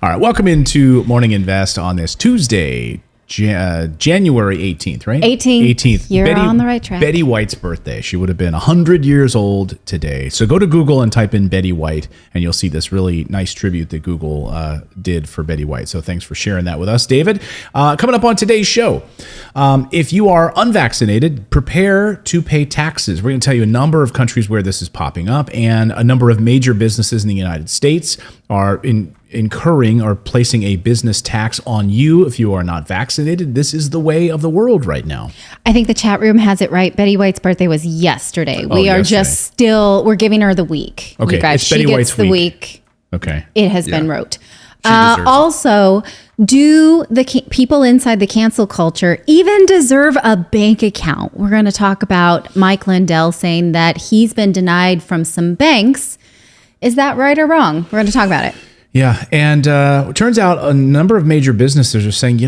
All right, welcome into Morning Invest on this Tuesday, January 18th, right? 18th. You're on the right track. Betty White's birthday. She would have been 100 years old today. So go to Google and type in Betty White, and you'll see this really nice tribute that Google did for Betty White. So thanks for sharing that with us, David. Coming up on today's show, if you are unvaccinated, prepare to pay taxes. We're going to tell you a number of countries where this is popping up, and a number of major businesses in the United States are incurring or placing a business tax on you if you are not vaccinated. This is the way of the world right now. I think the chat room has it right. Betty White's birthday was yesterday. We're giving her the week. Okay, you guys, it's Betty White's the week. Okay. It has been wrote. Also, do the people inside the cancel culture even deserve a bank account? We're going to talk about Mike Lindell saying that he's been denied from some banks. Is that right or wrong? We're going to talk about it. Yeah, and it turns out a number of major businesses are saying,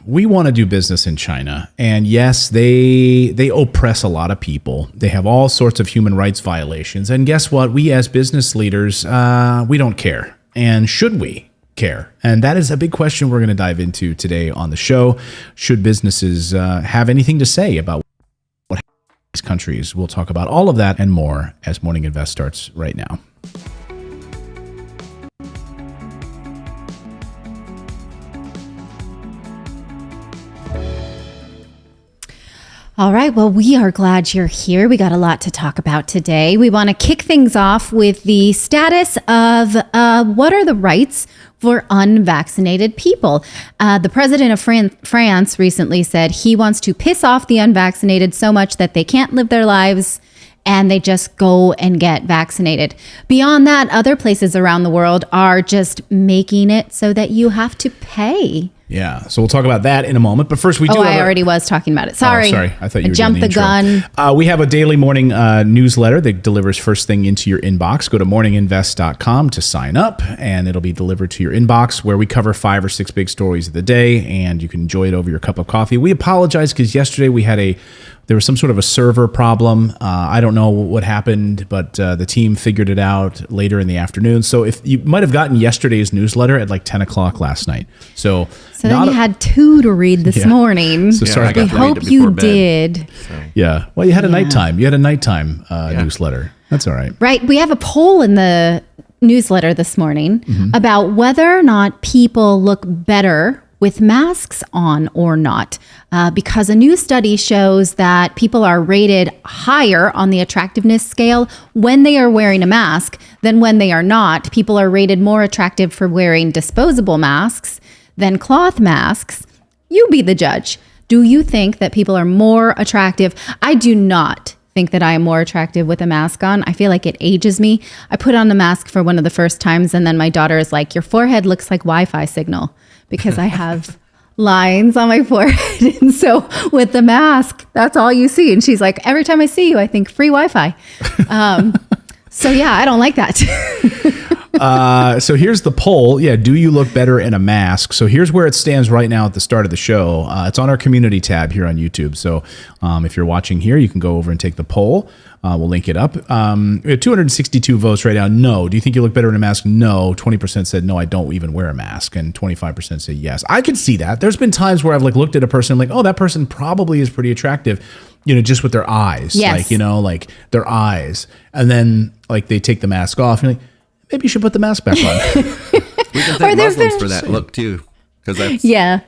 we want to do business in China. And yes, they oppress a lot of people. They have all sorts of human rights violations. And guess what? We as business leaders, we don't care. And should we care? And that is a big question we're going to dive into today on the show. Should businesses have anything to say about what happens in these countries? We'll talk about all of that and more as Morning Invest starts right now. All right. Well, we are glad you're here. We got a lot to talk about today. We want to kick things off with the status of what are the rights for unvaccinated people. The president of France recently said he wants to piss off the unvaccinated so much that they can't live their lives and they just go and get vaccinated. Beyond that, other places around the world are just making it so that you have to pay. Yeah, so we'll talk about that in a moment. But first, I already was talking about it. Sorry. Oh, sorry. I thought you were jumped the gun. We have a daily morning newsletter that delivers first thing into your inbox. Go to morninginvest.com to sign up, and it'll be delivered to your inbox, where we cover 5 or 6 big stories of the day, and you can enjoy it over your cup of coffee. We apologize because yesterday there was some sort of a server problem. I don't know what happened, but the team figured it out later in the afternoon. So if you might have gotten yesterday's newsletter at like 10 o'clock last night. So then you had 2 to read this morning. So sorry. We hope you did. So. Yeah. Well, you had a nighttime. You had a nighttime newsletter. That's all right. Right. We have a poll in the newsletter this morning about whether or not people look better with masks on or not, because a new study shows that people are rated higher on the attractiveness scale when they are wearing a mask than when they are not. People are rated more attractive for wearing disposable masks than cloth masks. You be the judge. Do you think that people are more attractive? I do not think that I am more attractive with a mask on. I feel like it ages me. I put on the mask for one of the first times, and then my daughter is like, your forehead looks like Wi-Fi signal, because I have lines on my forehead. And so with the mask, that's all you see. And she's like, every time I see you, I think free Wi-Fi. So yeah, I don't like that. So here's the poll. Yeah, do you look better in a mask? So here's where it stands right now at the start of the show. It's on our community tab here on YouTube. So if you're watching here, you can go over and take the poll. We'll link it up. We have 262 votes right now. No. Do you think you look better in a mask? No. 20% said, no, I don't even wear a mask. And 25% say yes. I could see that. There's been times where I've looked at a person like, oh, that person probably is pretty attractive, just with their eyes. Yes. Like their eyes. And then they take the mask off and you're like, maybe you should put the mask back on. We can thank Muslims for that look too. Yeah.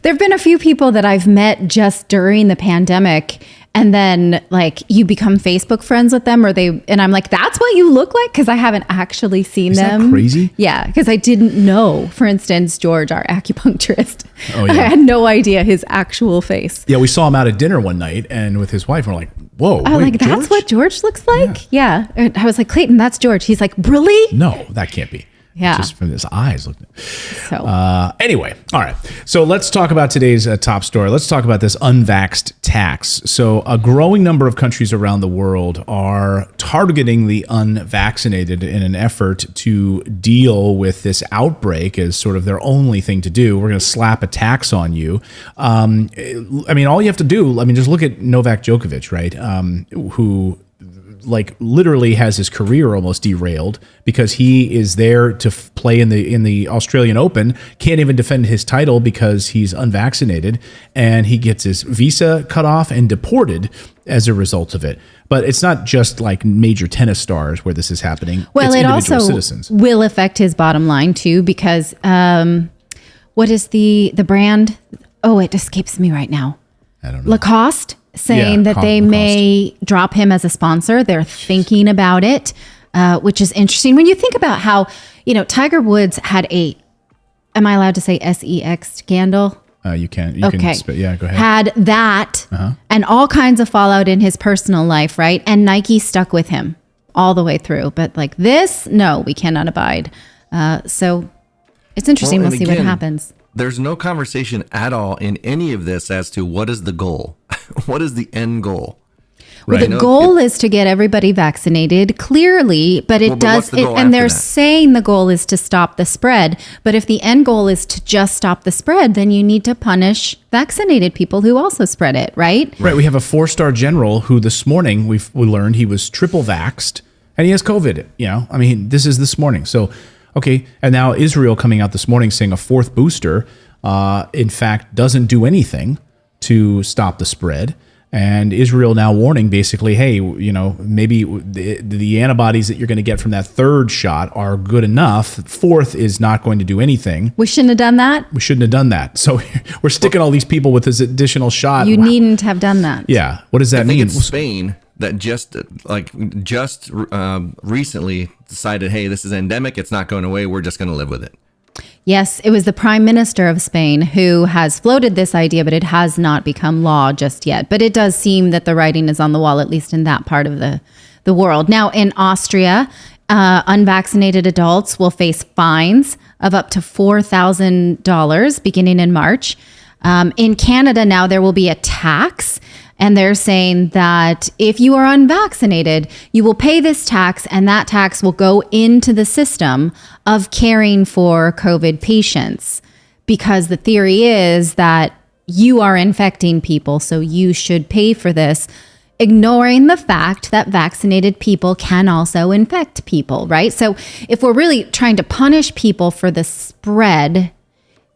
There have been a few people that I've met just during the pandemic, and then you become Facebook friends with them, and I'm like, that's what you look like? Because I haven't actually seen them. Isn't that crazy? Yeah, because I didn't know, for instance, George, our acupuncturist. Oh, yeah. I had no idea his actual face. Yeah, we saw him out at dinner one night and with his wife, and we're like, whoa, I was like, that's George? what George looks like? Yeah. And I was like, Clayton, that's George. He's like, really? No, that can't be. Yeah. Just from his eyes. So anyway, all right. So let's talk about today's top story. Let's talk about this unvaxxed tax. So a growing number of countries around the world are targeting the unvaccinated in an effort to deal with this outbreak as sort of their only thing to do. We're going to slap a tax on you. All you have to do, just look at Novak Djokovic, right? Who like literally has his career almost derailed because he is there to play in the Australian Open, can't even defend his title because he's unvaccinated, and he gets his visa cut off and deported as a result of it. But it's not just like major tennis stars where this is happening. Well, it's it also citizens. will affect his bottom line too, because what is the brand? Oh, it escapes me right now. I don't know. Lacoste saying that they may drop him as a sponsor. They're thinking about it, which is interesting. When you think about how, Tiger Woods had am I allowed to say SEX scandal? You can. Okay. Yeah, go ahead. Had that and all kinds of fallout in his personal life, right? And Nike stuck with him all the way through. But like this, no, we cannot abide. So it's interesting. We'll see what happens. There's no conversation at all in any of this as to what is the goal. What is the end goal? Well, the goal is to get everybody vaccinated, clearly, but they're saying the goal is to stop the spread. But if the end goal is to just stop the spread, then you need to punish vaccinated people who also spread it, right? Right. We have a 4-star general who this morning we learned he was triple vaxxed and he has COVID. This is this morning. So, okay. And now Israel coming out this morning saying a 4th booster, in fact, doesn't do anything to stop the spread. And Israel now warning basically, hey, maybe the antibodies that you're going to get from that 3rd shot are good enough. 4th is not going to do anything. We shouldn't have done that. We shouldn't have done that. So we're sticking all these people with this additional shot. You needn't have done that. Yeah. What does that mean? It's Spain that just recently decided, hey, this is endemic. It's not going away. We're just going to live with it. Yes, it was the Prime Minister of Spain who has floated this idea, but it has not become law just yet. But it does seem that the writing is on the wall, at least in that part of the world. Now, in Austria, unvaccinated adults will face fines of up to $4,000 beginning in March. In Canada now, there will be a tax. And they're saying that if you are unvaccinated, you will pay this tax, and that tax will go into the system of caring for COVID patients, because the theory is that you are infecting people, so you should pay for this, ignoring the fact that vaccinated people can also infect people, right? So if we're really trying to punish people for the spread,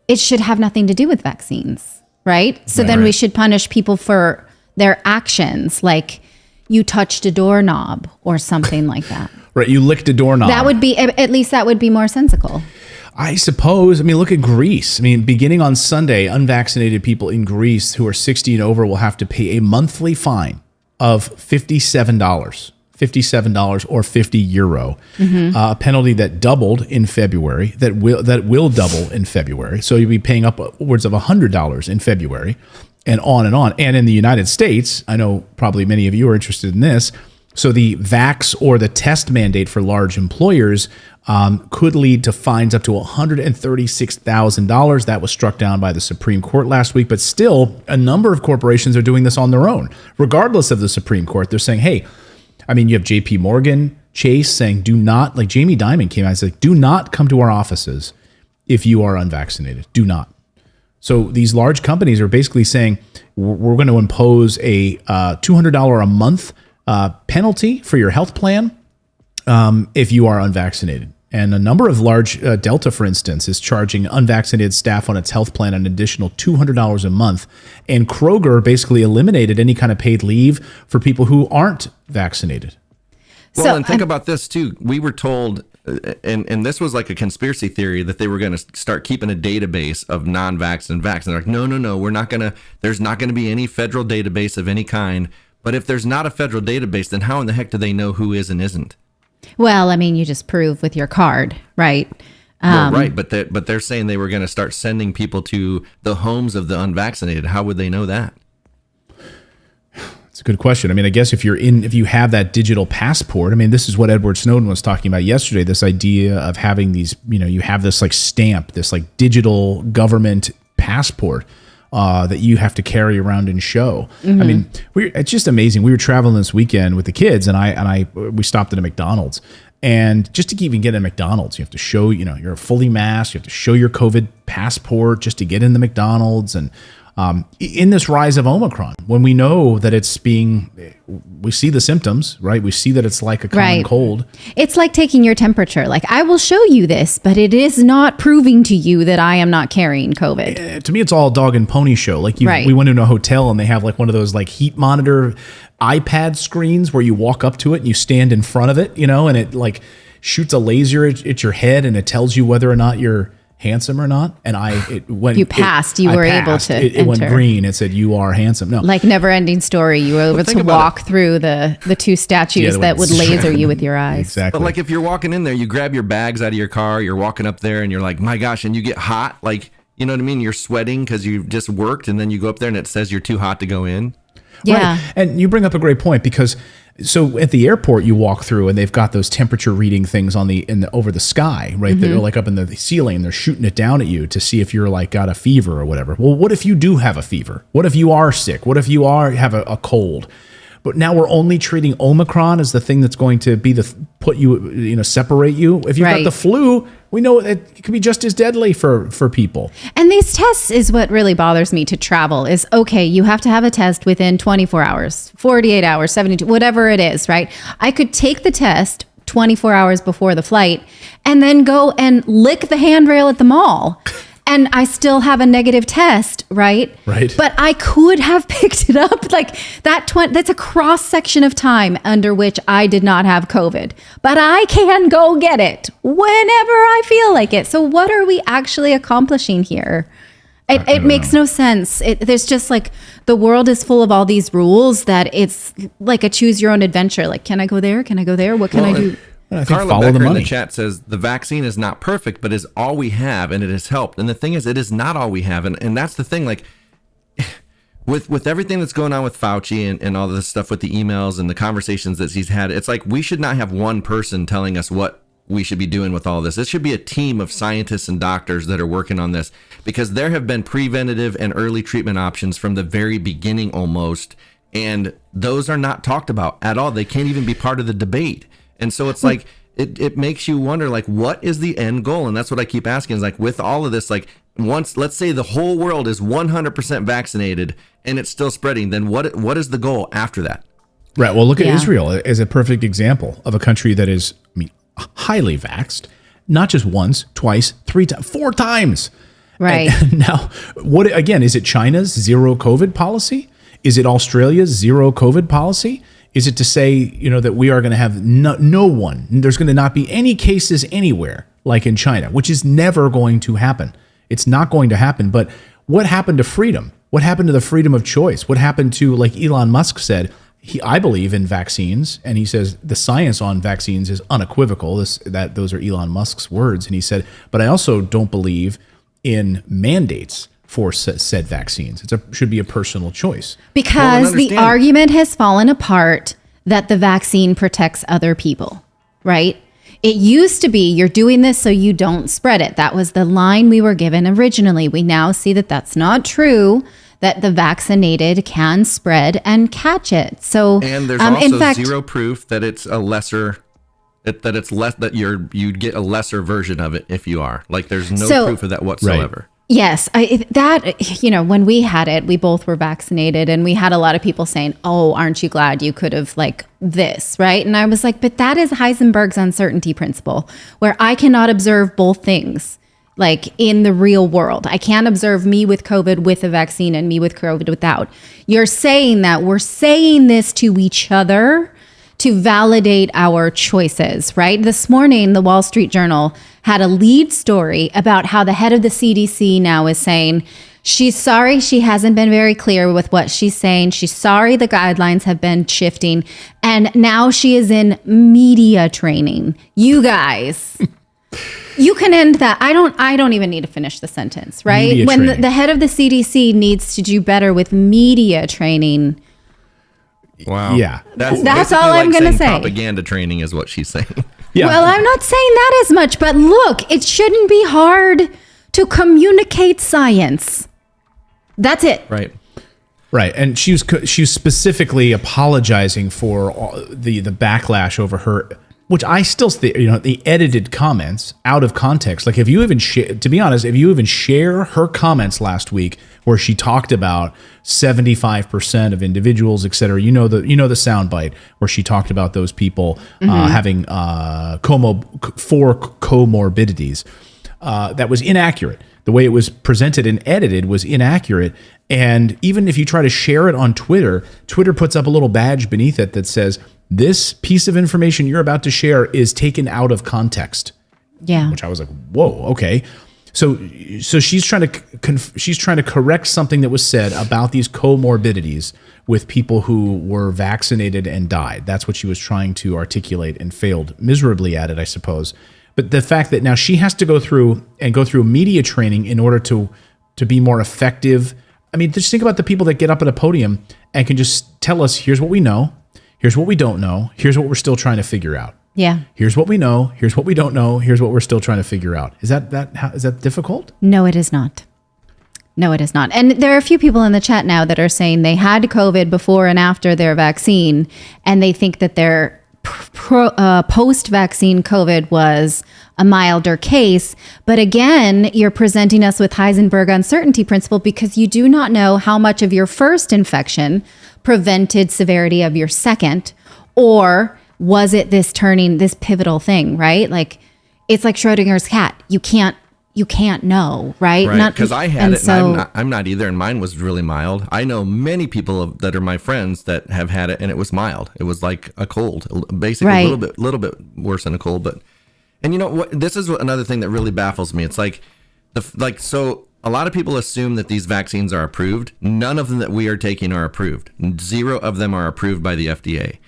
it should have nothing to do with vaccines, right? So then we should punish people for their actions, like you touched a doorknob or something like that. Right, you licked a doorknob. That would be, at least that would be more sensical. I suppose. Look at Greece. Beginning on Sunday, unvaccinated people in Greece who are 60 and over will have to pay a monthly fine of $57 or 50 euro. A penalty that doubled in February, that will double in February. So you'll be paying upwards of $100 in February. And on and on. And in the United States, I know probably many of you are interested in this. So the vax or the test mandate for large employers could lead to fines up to $136,000. That was struck down by the Supreme Court last week. But still, a number of corporations are doing this on their own. Regardless of the Supreme Court, they're saying, hey, you have JP Morgan, Chase saying, do not, like Jamie Dimon came out and said, do not come to our offices if you are unvaccinated. Do not. So these large companies are basically saying we're going to impose a $200 a month penalty for your health plan if you are unvaccinated. And a number of large, Delta, for instance, is charging unvaccinated staff on its health plan an additional $200 a month. And Kroger basically eliminated any kind of paid leave for people who aren't vaccinated. Well, and think about this too. We were told, and this was like a conspiracy theory, that they were going to start keeping a database of non-vax and vax. And they're like, no, we're not going to, there's not going to be any federal database of any kind. But if there's not a federal database, then how in the heck do they know who is and isn't? Well, you just prove with your card, right? Right, but they're saying they were going to start sending people to the homes of the unvaccinated. How would they know that? It's a good question. I guess if you have that digital passport, this is what Edward Snowden was talking about yesterday, this idea of having these, you have this like stamp, this like digital government passport that you have to carry around and show. It's just amazing. We were traveling this weekend with the kids and we stopped at a McDonald's. And just to even get in McDonald's, you have to show, you're fully masked. You have to show your COVID passport just to get in the McDonald's. And in this rise of Omicron, when we know that we see the symptoms, right? We see that it's like a common cold. It's like taking your temperature. Like, I will show you this, but it is not proving to you that I am not carrying COVID. To me, it's all dog and pony show. Like we went into a hotel and they have like one of those like heat monitor iPad screens where you walk up to it and you stand in front of it, and it like shoots a laser at your head and it tells you whether or not you're handsome or not. And it went. You passed. You were able to. It went green. It said you are handsome. No, like Never Ending Story. You were able to walk through the two statues that would laser you with your eyes. Exactly. But like if you're walking in there, you grab your bags out of your car. You're walking up there, and you're like, my gosh, and you get hot. Like, you know what I mean? You're sweating because you just worked, and then you go up there, and it says you're too hot to go in. Yeah. Right. And you bring up a great point because so at the airport you walk through and they've got those temperature reading things on over the sky, right? They're like up in the ceiling and they're shooting it down at you to see if you're like got a fever or whatever. Well, what if you do have a fever? What if you are sick? What if you have a cold? But now we're only treating Omicron as the thing that's going to be separate you. If you've got the flu, we know it can be just as deadly for people. And these tests is what really bothers me to travel is, okay, you have to have a test within 24 hours, 48 hours, 72, whatever it is, right? I could take the test 24 hours before the flight and then go and lick the handrail at the mall. And I still have a negative test, right? Right. But I could have picked it up like that. That's a cross section of time under which I did not have COVID, but I can go get it whenever I feel like it. So what are we actually accomplishing here? It makes no sense. There's just like the world is full of all these rules that it's like a choose your own adventure. Like, can I go there? Can I go there? What can I do? I think Carla follow Becker the money. in the chat says the vaccine is not perfect, but is all we have, and it has helped. And the thing is, it is not all we have, and that's the thing. Like with everything that's going on with Fauci and all this stuff with the emails and the conversations that he's had, it's like we should not have one person telling us what we should be doing with all this. It should be a team of scientists and doctors that are working on this, because there have been preventative and early treatment options from the very beginning almost, and those are not talked about at all. They can't even be part of the debate. And so it's like, it makes you wonder, like, what is the end goal? And that's what I keep asking is like, with all of this, like, once, let's say the whole world is 100% vaccinated and it's still spreading, then what is the goal after that? Right. Well, look at Israel as a perfect example of a country that is, highly vaxxed, not just once, twice, 3 times, 4 times. Right. And now, is it China's zero COVID policy? Is it Australia's zero COVID policy? Is it to say, that we are going to have no one, there's going to not be any cases anywhere like in China, which is never going to happen. It's not going to happen. But what happened to freedom? What happened to the freedom of choice? What happened to, like Elon Musk said, I believe in vaccines, and he says the science on vaccines is unequivocal. Those are Elon Musk's words. And he said, but I also don't believe in mandates for said vaccines. Should be a personal choice. Because the argument has fallen apart that the vaccine protects other people, right? It used to be you're doing this so you don't spread it. That was the line we were given originally. We now see that that's not true, that the vaccinated can spread and catch it. So, and there's also zero proof that it's a lesser, that you'd get a lesser version of it if you are. Like, there's no proof of that whatsoever. Right. Yes, when we had it, we both were vaccinated, and we had a lot of people saying, "Oh, aren't you glad you could have like this, right?" And I was like, "But that is Heisenberg's uncertainty principle, where I cannot observe both things, like in the real world. I can't observe me with COVID with a vaccine and me with COVID without." You're saying that we're saying this to each other to validate our choices, right? This morning, the Wall Street Journal had a lead story about how the head of the CDC now is saying she's sorry she hasn't been very clear with what she's saying. She's sorry the guidelines have been shifting. And now she is in media training. You guys, you can end that. I don't even need to finish the sentence, right? Media when training. the head of the CDC needs to do better with media training. Wow. Yeah. That's all I'm going to say. Propaganda training is what she's saying. Yeah. Well, I'm not saying that as much, but look, it shouldn't be hard to communicate science. That's it. Right. Right. And she was specifically apologizing for the backlash over her. which I still think, the edited comments out of context. Like if you even to be honest, if you even share her comments last week where she talked about 75% of individuals, et cetera, the soundbite where she talked about those people having 4 comorbidities. That was inaccurate. The way it was presented and edited was inaccurate. And even if you try to share it on Twitter, Twitter puts up a little badge beneath it that says, this piece of information you're about to share is taken out of context. Yeah. Which I was like, whoa, okay. So she's trying to correct something that was said about these comorbidities with people who were vaccinated and died. That's what she was trying to articulate and failed miserably at it, I suppose. But the fact that now she has to go through media training in order to be more effective. I mean, just think about the people that get up at a podium and can just tell us, here's what we know, here's what we don't know, here's what we're still trying to figure out. Yeah. Here's what we know, here's what we don't know, here's what we're still trying to figure out. Is that difficult? No, it is not. No, it is not. And there are a few people in the chat now that are saying they had COVID before and after their vaccine, and they think that their post-vaccine COVID was a milder case. But again, you're presenting us with Heisenberg uncertainty principle because you do not know how much of your first infection prevented severity of your second, or was it this pivotal thing, right? Like it's like Schrodinger's cat. You can't know, right? Right, because I had it, and I'm not either, and mine was really mild. I know many people that are my friends that have had it, and it was mild. It was like a cold, basically right. a little bit worse than a cold. And you know what? This is another thing that really baffles me. It's so a lot of people assume that these vaccines are approved. None of them that we are taking are approved. 0 of them are approved by the FDA.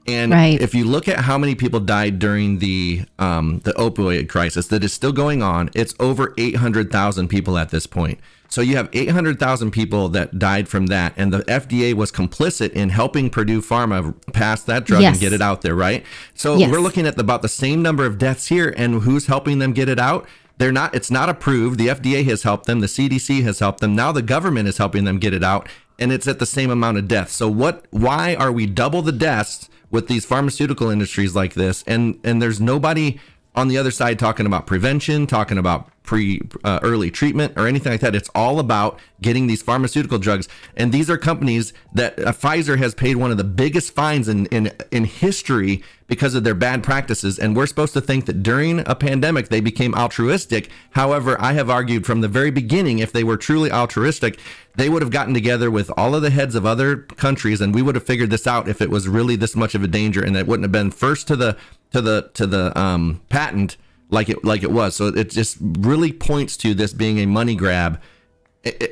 And right. if you look at how many people died during the opioid crisis that is still going on, it's over 800,000 people at this point. So you have 800,000 people that died from that, and the FDA was complicit in helping Purdue Pharma pass that drug yes. and get it out there, right? So yes. we're looking at about the same number of deaths here, and who's helping them get it out? It's not approved. The FDA has helped them. The CDC has helped them. Now the government is helping them get it out, and it's at the same amount of deaths. So why are we double the deaths with these pharmaceutical industries like this, and there's nobody on the other side talking about prevention, talking about early treatment or anything like that? It's all about getting these pharmaceutical drugs, and these are companies that Pfizer has paid one of the biggest fines in history because of their bad practices, and we're supposed to think that during a pandemic they became altruistic. However, I have argued from the very beginning, if they were truly altruistic, they would have gotten together with all of the heads of other countries, and we would have figured this out if it was really this much of a danger, and it wouldn't have been first to the patent like it was. So it just really points to this being a money grab.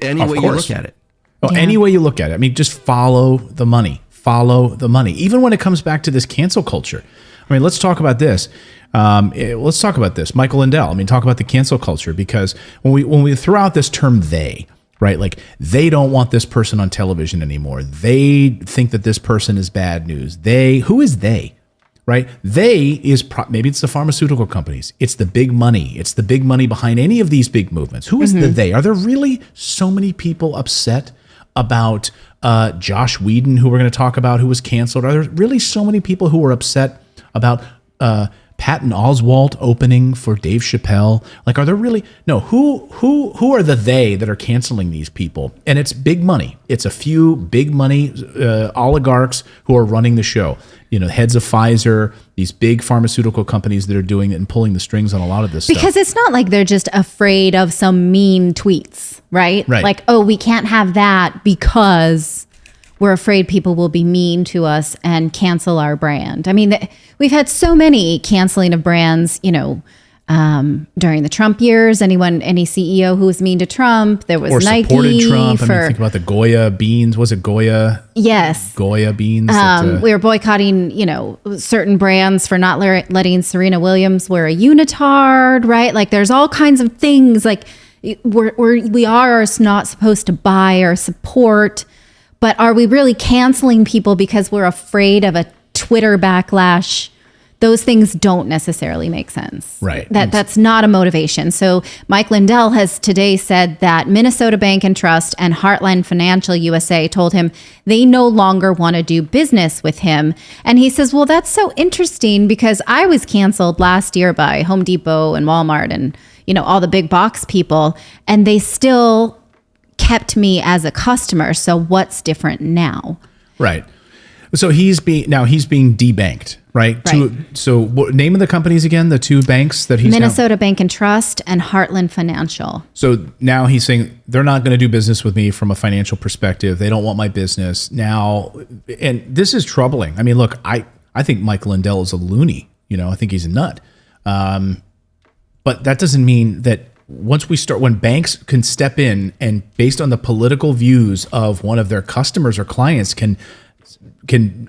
Any way you look at it. Oh, yeah. Any way you look at it. I mean, just follow the money. Follow the money. Even when it comes back to this cancel culture. I mean, let's talk about this. Michael Lindell. I mean, talk about the cancel culture, because when we throw out this term "they," right? Like they don't want this person on television anymore. They think that this person is bad news. Who is they? Right? They is maybe it's the pharmaceutical companies. It's the big money. It's the big money behind any of these big movements. Who is the they? Are there really so many people upset about Josh Whedon, who we're going to talk about, who was canceled? Are there really so many people who are upset about Patton Oswalt opening for Dave Chappelle? Like, are there really? No. Who are the they that are canceling these people? And it's big money. It's a few big money oligarchs who are running the show. Heads of Pfizer, these big pharmaceutical companies that are doing it and pulling the strings on a lot of this stuff. Because it's not like they're just afraid of some mean tweets, right? Right. Like, oh, we can't have that because we're afraid people will be mean to us and cancel our brand. I mean, we've had so many canceling of brands, during the Trump years. Any CEO who was mean to Trump, there was or Nike supported Trump. I mean, think about the Goya beans. Was it Goya? Yes. Goya beans. We were boycotting, certain brands for not letting Serena Williams wear a unitard, right? Like there's all kinds of things like we are not supposed to buy or support, but are we really canceling people because we're afraid of a Twitter backlash those things don't necessarily make sense. Right. That's not a motivation. So Mike Lindell has today said that Minnesota Bank and Trust and Heartland Financial USA told him they no longer want to do business with him. And he says, well, that's so interesting because I was canceled last year by Home Depot and Walmart and, all the big box people, and they still kept me as a customer. So what's different now? Right. So he's being debanked, right? Right. So what name of the companies again? The two banks that he's Minnesota Bank and Trust and Heartland Financial. So now he's saying they're not going to do business with me from a financial perspective. They don't want my business now. And this is troubling. I mean, look, I think Mike Lindell is a loony. I think he's a nut. But that doesn't mean that when banks can step in and based on the political views of one of their customers or clients can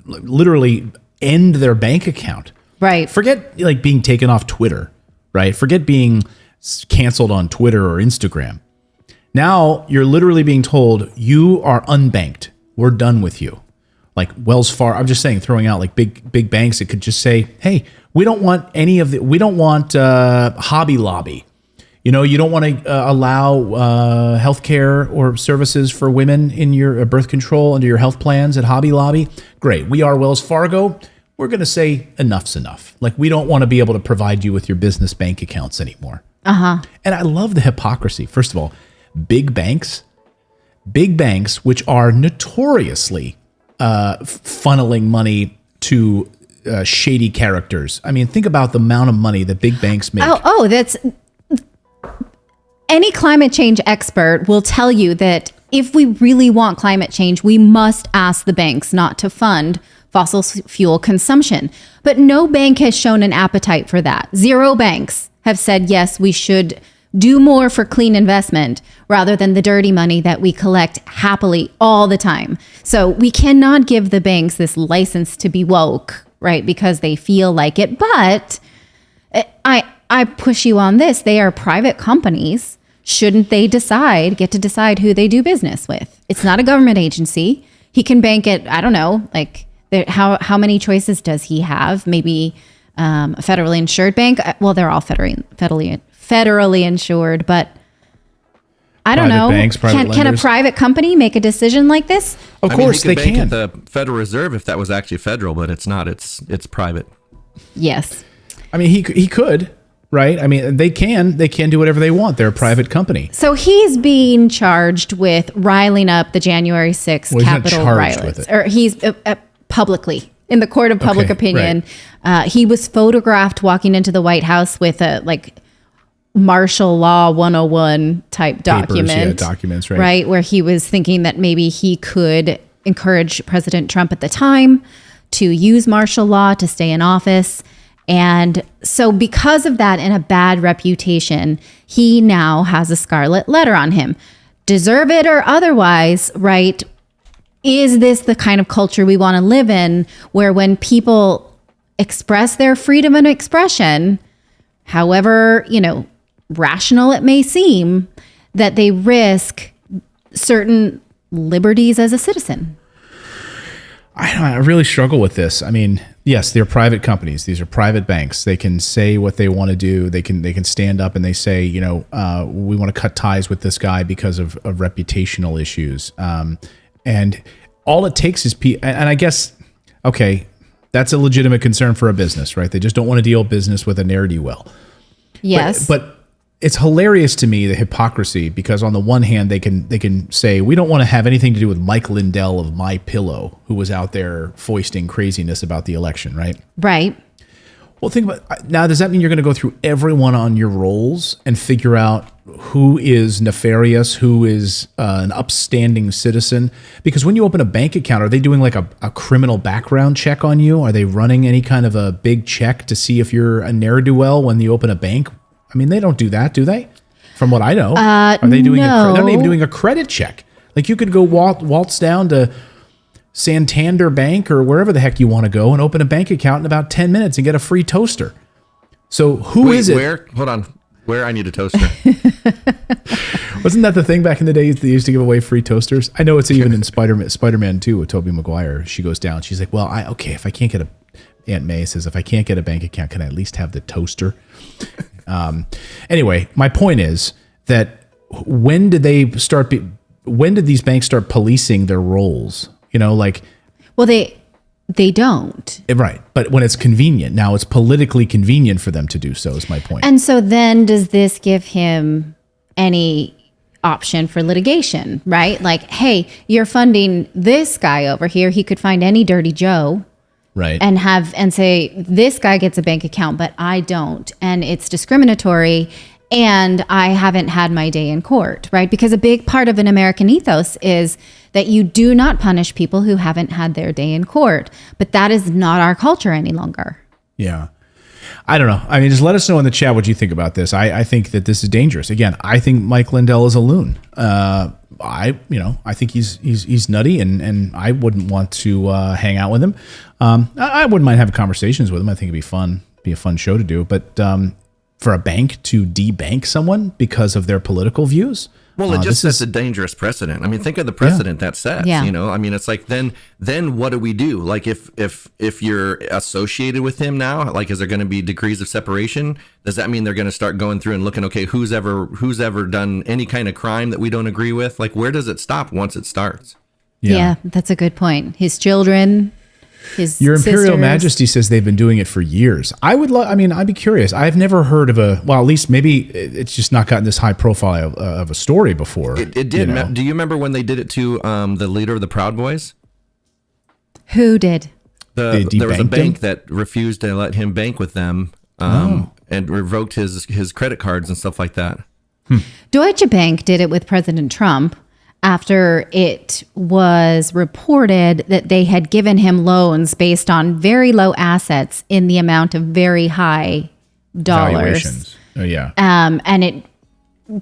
literally end their bank account. Right. Forget being taken off Twitter, right? Forget being canceled on Twitter or Instagram. Now you're literally being told you are unbanked. We're done with you. Like Wells Fargo, I'm just saying, throwing out big banks, it could just say, hey, we don't want Hobby Lobby. You don't want to allow healthcare or services for women in your birth control under your health plans at Hobby Lobby. Great. We are Wells Fargo. We're going to say enough's enough. We don't want to be able to provide you with your business bank accounts anymore. And I love the hypocrisy. First of all, big banks, which are notoriously funneling money to shady characters. I mean, think about the amount of money that big banks make. That's... Any climate change expert will tell you that if we really want climate change, we must ask the banks not to fund fossil fuel consumption. But no bank has shown an appetite for that. 0 banks have said, yes, we should do more for clean investment rather than the dirty money that we collect happily all the time. So we cannot give the banks this license to be woke, right? Because they feel like it. But I push you on this. They are private companies. Shouldn't they get to decide who they do business with? It's not a government agency. He can bank it. I don't know, how many choices does he have? Maybe a federally insured bank. Well, they're all federally insured, but I don't know. Banks, can a private company make a decision like this? Of course they can. At the Federal Reserve if that was actually federal, but it's not. It's private. Yes. I mean, he could. Right? I mean, they can do whatever they want. They're a private company. So he's being charged with riling up the January 6th Capitol riots. Or he's publicly, in the court of public opinion. Right. He was photographed walking into the White House with a martial law 101 type document. Documents, right. Right, where he was thinking that maybe he could encourage President Trump at the time to use martial law to stay in office. And so because of that and a bad reputation, he now has a scarlet letter on him. Deserve it or otherwise, right? Is this the kind of culture we want to live in where when people express their freedom of expression, however, rational it may seem, that they risk certain liberties as a citizen? I really struggle with this. I mean, yes, they're private companies. These are private banks. They can say what they want to do. They can stand up and they say, we want to cut ties with this guy because of reputational issues. And all it takes is and I guess, okay, that's a legitimate concern for a business, right? They just don't want to deal business with a ne'er-do-well. Yes. But it's hilarious to me, the hypocrisy, because on the one hand, they can say, we don't want to have anything to do with Mike Lindell of My Pillow, who was out there foisting craziness about the election, right? Right. Well, think about now. Does that mean you're going to go through everyone on your rolls and figure out who is nefarious, who is an upstanding citizen? Because when you open a bank account, are they doing like a criminal background check on you? Are they running any kind of a big check to see if you're a ne'er-do-well when you open a bank? I mean, they don't do that, do they? From what I know, are they doing? No. They're not even doing a credit check. Like you could go waltz down to Santander Bank or wherever the heck you want to go and open a bank account in about 10 minutes and get a free toaster. So who is it? Where? Hold on. Where? I need a toaster. Wasn't that the thing back in the days they used to give away free toasters? I know it's even in Spider-Man 2 with Tobey Maguire. She goes down. She's like, well, if I can't get Aunt May says, if I can't get a bank account, can I at least have the toaster? Anyway, my point is that when did these banks start policing their roles? Well, they don't. Right. But when it's convenient, now it's politically convenient for them to do so, is my point. And so then does this give him any option for litigation, right? Like, hey, you're funding this guy over here. He could find any dirty Joe. Right. And say, this guy gets a bank account, but I don't. And it's discriminatory. And I haven't had my day in court, right? Because a big part of an American ethos is that you do not punish people who haven't had their day in court. But that is not our culture any longer. Yeah. I don't know. I mean, just let us know in the chat what you think about this. I think that this is dangerous. Again, I think Mike Lindell is a loon. I think he's nutty, and I wouldn't want to hang out with him. I wouldn't mind having conversations with him. I think it'd be a fun show to do. But for a bank to debank someone because of their political views. Well, it just sets a dangerous precedent. I mean, think of the precedent that sets. Yeah. I mean, it's like then what do we do? Like if you're associated with him now, like is there going to be degrees of separation? Does that mean they're going to start going through and looking? Okay, who's ever done any kind of crime that we don't agree with? Like, where does it stop once it starts? Yeah, that's a good point. His children. Your Imperial sisters. Majesty says they've been doing it for years. I'd be curious. I've never heard of at least maybe it's just not gotten this high profile of a story before. It did. Do you remember when they did it to the leader of the Proud Boys? Who did? There was a bank that refused to let him bank with them and revoked his credit cards and stuff like that. Deutsche Bank did it with President Trump after it was reported that they had given him loans based on very low assets in the amount of very high dollars. Valuations. Oh, yeah. And it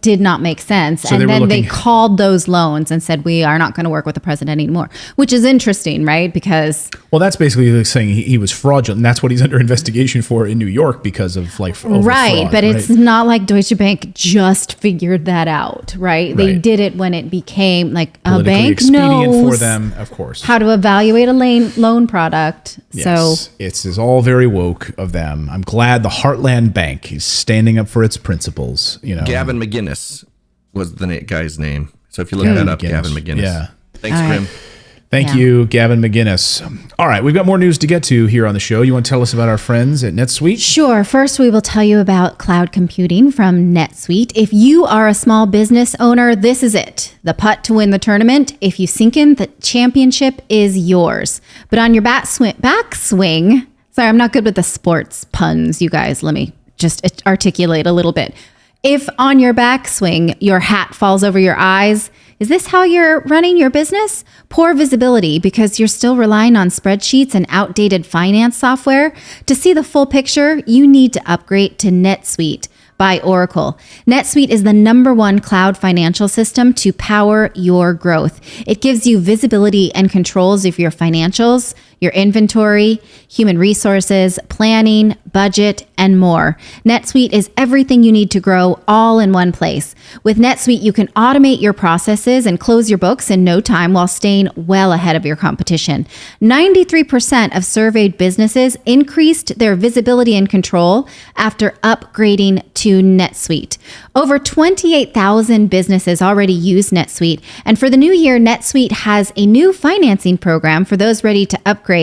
did not make sense. So and then they called those loans and said, we are not going to work with the president anymore, which is interesting, right? Because... Well, that's basically like saying he was fraudulent. And that's what he's under investigation for in New York because of over right. fraud, but it's not like Deutsche Bank just figured that out, right? They did it when it became like a bank expedient knows for them, of course, how to evaluate a loan product. Yes. So it's all very woke of them. I'm glad the Heartland Bank is standing up for its principles. Gavin McGinnis was the guy's name. So if you look that up, Gavin McGinnis. Yeah. Thanks, Grim. Thank you, Gavin McGinnis. All right, we've got more news to get to here on the show. You want to tell us about our friends at NetSuite? Sure. First, we will tell you about cloud computing from NetSuite. If you are a small business owner, this is it. The putt to win the tournament. If you sink in, the championship is yours. But on your backswing, sorry, I'm not good with the sports puns, you guys. Let me just articulate a little bit. If on your backswing, your hat falls over your eyes, is this how you're running your business? Poor visibility because you're still relying on spreadsheets and outdated finance software? To see the full picture, you need to upgrade to NetSuite by Oracle. NetSuite is the #1 cloud financial system to power your growth. It gives you visibility and controls of your financials, your inventory, human resources, planning, budget, and more. NetSuite is everything you need to grow all in one place. With NetSuite, you can automate your processes and close your books in no time while staying well ahead of your competition. 93% of surveyed businesses increased their visibility and control after upgrading to NetSuite. Over 28,000 businesses already use NetSuite. And for the new year, NetSuite has a new financing program for those ready to upgrade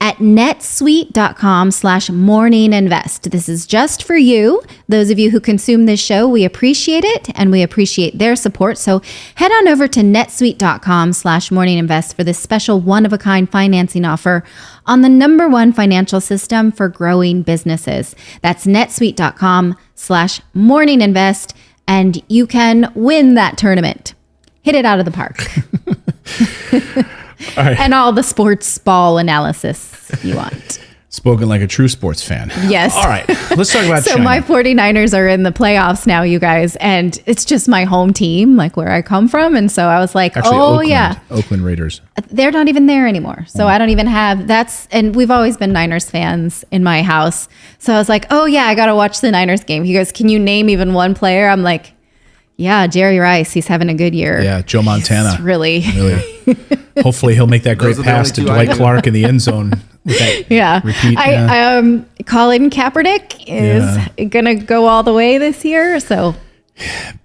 at netsuite.com/morninginvest. This is just for you. Those of you who consume this show, we appreciate it and we appreciate their support. So head on over to netsuite.com/morninginvest for this special one-of-a-kind financing offer on the #1 financial system for growing businesses. That's netsuite.com/morninginvest, and you can win that tournament. Hit it out of the park. All right. And all the sports ball analysis you want. Spoken like a true sports fan. Yes. All right. Let's talk about So China. my 49ers are in the playoffs now, you guys, and it's just my home team, like where I come from. And so I was like, Actually, yeah. Oakland Raiders. They're not even there anymore. So I don't even have and we've always been Niners fans in my house. So I was like, oh yeah, I got to watch the Niners game. He goes, can you name even one player? I'm like, yeah, Jerry Rice. He's having a good year. Yeah, Joe Montana. Really. Hopefully he'll make that great Those are the pass only to two I Dwight knew. Clark in the end zone Yeah. Repeat, Colin Kaepernick is going to go all the way this year. So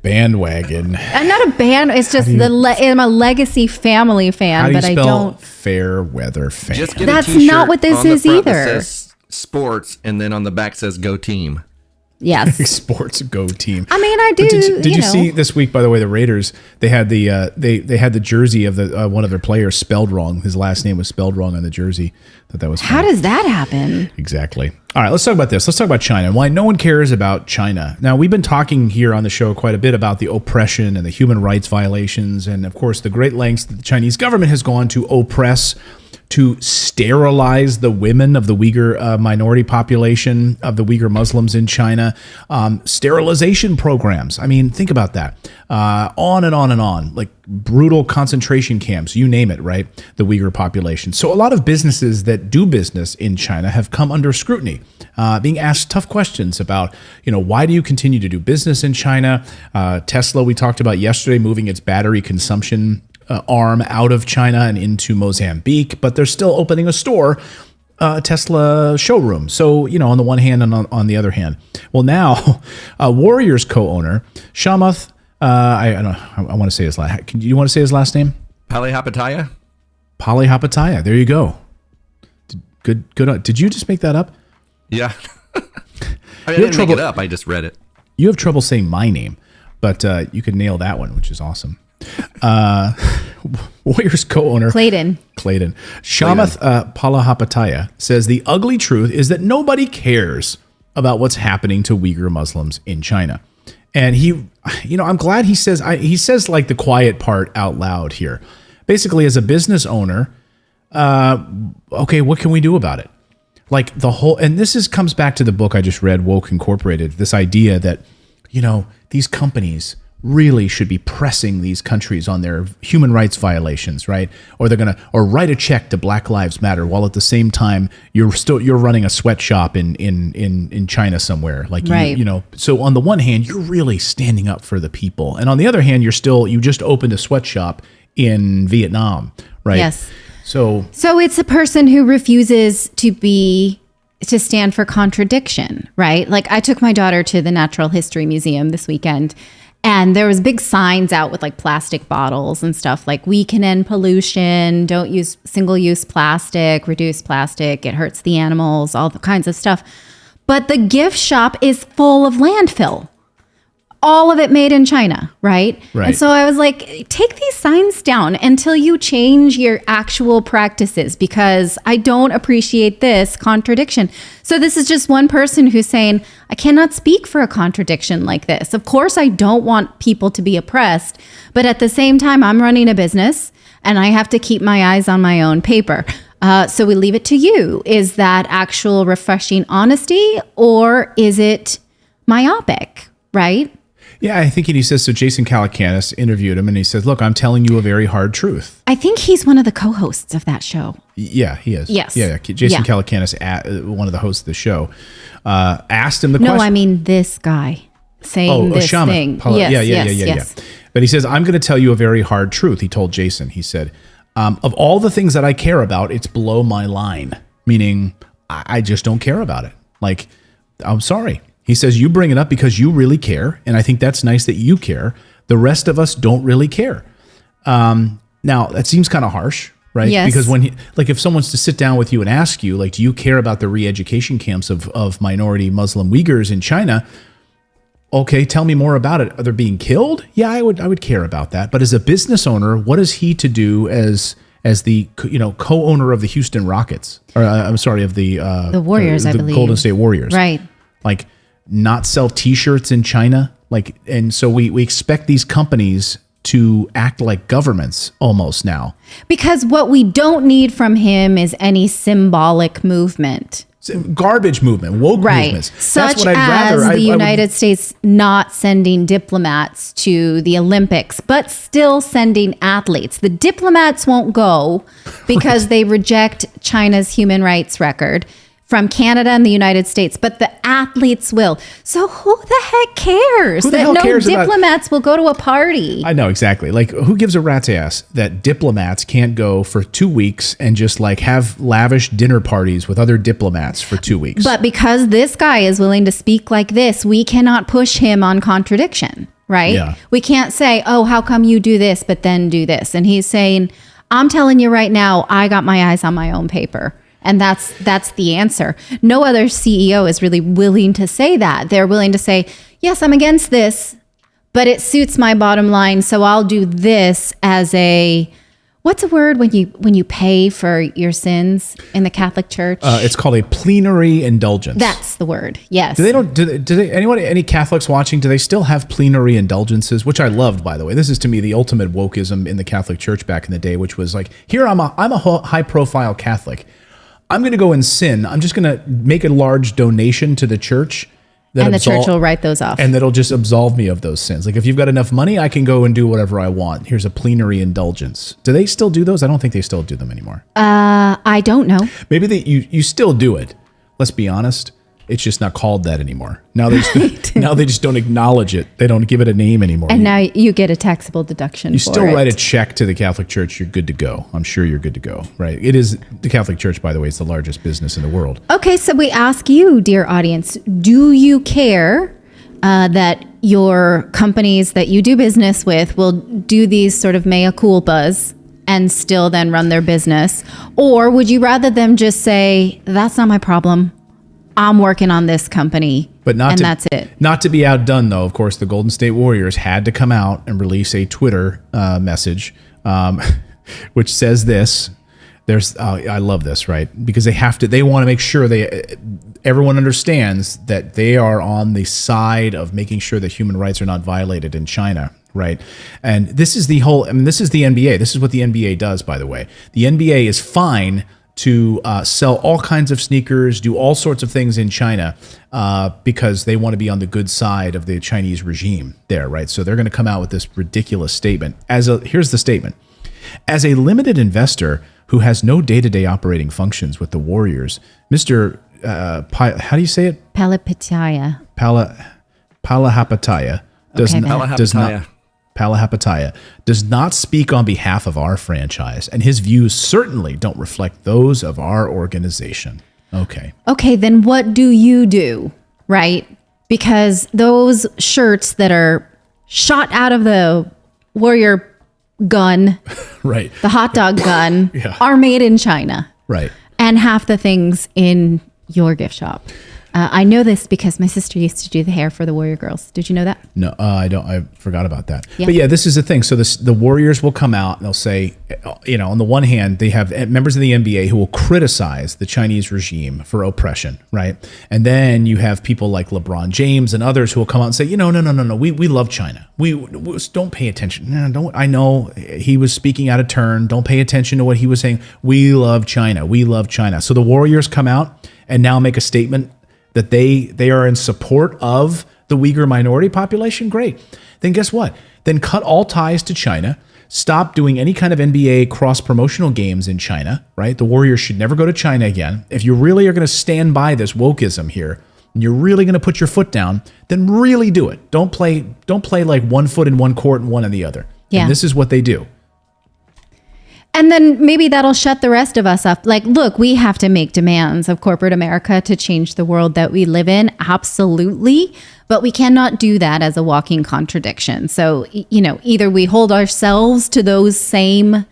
bandwagon. I'm not a band. It's just I'm a legacy family fan, but I don't. Fair weather fan. Just get That's a t-shirt not what this on the is front that either. says sports, and then on the back says "Go Team." Yes. Sports go team. I mean, I do. But did you see this week? By the way, the Raiders they had the they had the jersey of the one of their players spelled wrong. His last name was spelled wrong on the jersey. That was How does that happen? Exactly. All right, let's talk about this. Let's talk about China and why no one cares about China. Now, we've been talking here on the show quite a bit about the oppression and the human rights violations, and of course, the great lengths that the Chinese government has gone to oppress, to sterilize the women of the Uyghur minority population, of the Uyghur Muslims in China, sterilization programs. I mean, think about that. On and on and on, like brutal concentration camps, you name it, right? The Uyghur population. So a lot of businesses that do business in China have come under scrutiny, being asked tough questions about, why do you continue to do business in China? Tesla, we talked about yesterday, moving its battery consumption arm out of China and into Mozambique, but they're still opening a store, Tesla showroom. So, on the one hand and on the other hand. Well, now, Warriors co-owner, Shamath, I want to say his last. Do you want to say his last name? Palihapitiya? Palihapitiya. There you go. Good. Did you just make that up? Yeah. I didn't make it up. I just read it. You have trouble saying my name, but you could nail that one, which is awesome. Warriors co-owner Clayton Shamath Palihapitiya says the ugly truth is that nobody cares about what's happening to Uyghur Muslims in China. And I'm glad he says like the quiet part out loud here. Basically, as a business owner, okay, what can we do about it? Like and this comes back to the book I just read, Woke Incorporated, this idea that, these companies really should be pressing these countries on their human rights violations, right? Or or write a check to Black Lives Matter while at the same time you're running a sweatshop in China somewhere. Like, right. So on the one hand, you're really standing up for the people. And on the other hand, you just opened a sweatshop in Vietnam, right? Yes. So it's a person who refuses to stand for contradiction, right? Like I took my daughter to the Natural History Museum this weekend, and there was big signs out with like plastic bottles and stuff like we can end pollution, don't use single-use plastic, reduce plastic, it hurts the animals, all the kinds of stuff. But the gift shop is full of landfill. All of it made in China, right? And so I was like, take these signs down until you change your actual practices, because I don't appreciate this contradiction. So this is just one person who's saying, I cannot speak for a contradiction like this. Of course, I don't want people to be oppressed, but at the same time, I'm running a business and I have to keep my eyes on my own paper. So we leave it to you. Is that actual refreshing honesty, or is it myopic, right? Yeah, I think he says, so Jason Calacanis interviewed him and he says, look, I'm telling you a very hard truth. I think he's one of the co-hosts of that show. Yeah, he is. Yes. Yeah. Jason Calacanis, one of the hosts of the show, asked him the question. No, I mean this guy saying this thing. Yes. But he says, I'm going to tell you a very hard truth. He told Jason, he said, of all the things that I care about, it's below my line, meaning I just don't care about it. Like, I'm sorry. He says, you bring it up because you really care, and I think that's nice that you care. The rest of us don't really care. Now, that seems kind of harsh, right? Yes. Because if someone's to sit down with you and ask you, like, do you care about the re-education camps of minority Muslim Uyghurs in China? Okay, tell me more about it. Are they being killed? Yeah, I would care about that. But as a business owner, what is he to do as the co-owner of the Houston Rockets? Or I'm sorry, of the Warriors, I believe. Golden State Warriors. Right. Like, not sell T-shirts in China, and so we expect these companies to act like governments almost now. Because what we don't need from him is any symbolic movement. Garbage movement, woke movements. Such That's what I'd as rather. the United States not sending diplomats to the Olympics, but still sending athletes. The diplomats won't go because they reject China's human rights record. from Canada and the United States, but the athletes will. So who the heck cares Who the that hell no cares about- diplomats will go to a party? I know, exactly. Like, who gives a rat's ass that diplomats can't go for 2 weeks and just like have lavish dinner parties with other diplomats for 2 weeks? But because this guy is willing to speak like this, we cannot push him on contradiction, right? Yeah. We can't say, oh, how come you do this, but then do this? And he's saying, I'm telling you right now, I got my eyes on my own paper. And that's the answer. No other CEO is really willing to say that. They're willing to say, yes, I'm against this, but it suits my bottom line. So I'll do this as a, what's a word when you pay for your sins in the Catholic Church? It's called a plenary indulgence. That's the word. Yes. Do they any Catholics watching, do they still have plenary indulgences, which I loved, by the way? This is to me the ultimate wokeism in the Catholic Church back in the day, which was like, here I'm a high profile Catholic. I'm going to go and sin. I'm just going to make a large donation to the church. And the church will write those off. And that'll just absolve me of those sins. Like, if you've got enough money, I can go and do whatever I want. Here's a plenary indulgence. Do they still do those? I don't think they still do them anymore. I don't know. Maybe you still do it. Let's be honest. It's just not called that anymore. Now they just don't acknowledge it. They don't give it a name anymore. And now you get a taxable deduction. You still write a check to the Catholic Church. You're good to go. I'm sure you're good to go. Right? It is the Catholic Church, by the way. It's the largest business in the world. Okay, so we ask you, dear audience, do you care that your companies that you do business with will do these sort of mea culpas and still then run their business? Or would you rather them just say, that's not my problem, I'm working on this company, but that's it? Not to be outdone, though, of course, the Golden State Warriors had to come out and release a Twitter message, which says this. I love this, right? Because they want to make sure everyone understands that they are on the side of making sure that human rights are not violated in China, right? And this is this is the NBA. This is what the NBA does, by the way. The NBA is fine to sell all kinds of sneakers, do all sorts of things in China because they want to be on the good side of the Chinese regime there, right? So they're going to come out with this ridiculous statement. Here's the statement. As a limited investor who has no day-to-day operating functions with the Warriors, Mr. How do you say it? Palapataya. Palahapataya does not speak on behalf of our franchise, and his views certainly don't reflect those of our organization. Okay, then what do you do, right? Because those shirts that are shot out of the Warrior gun, right, the hot dog gun, yeah, are made in China, right? And half the things in your gift shop. I know this because my sister used to do the hair for the Warrior girls. Did you know that? No, I don't. I forgot about that. Yeah. But yeah, this is the thing. So the Warriors will come out and they'll say, on the one hand, they have members of the NBA who will criticize the Chinese regime for oppression, right? And then you have people like LeBron James and others who will come out and say, no. We love China. We don't pay attention. No, I know he was speaking out of turn. Don't pay attention to what he was saying. We love China. We love China. So the Warriors come out and now make a statement that they are in support of the Uyghur minority population. Great. Then guess what? Then cut all ties to China. Stop doing any kind of NBA cross-promotional games in China, right? The Warriors should never go to China again. If you really are going to stand by this wokeism here, and you're really going to put your foot down, then really do it. Don't play like 1 foot in one court and one in the other. Yeah. And this is what they do. And then maybe that'll shut the rest of us up. Like, look, we have to make demands of corporate America to change the world that we live in. Absolutely. But we cannot do that as a walking contradiction. So, either we hold ourselves to those same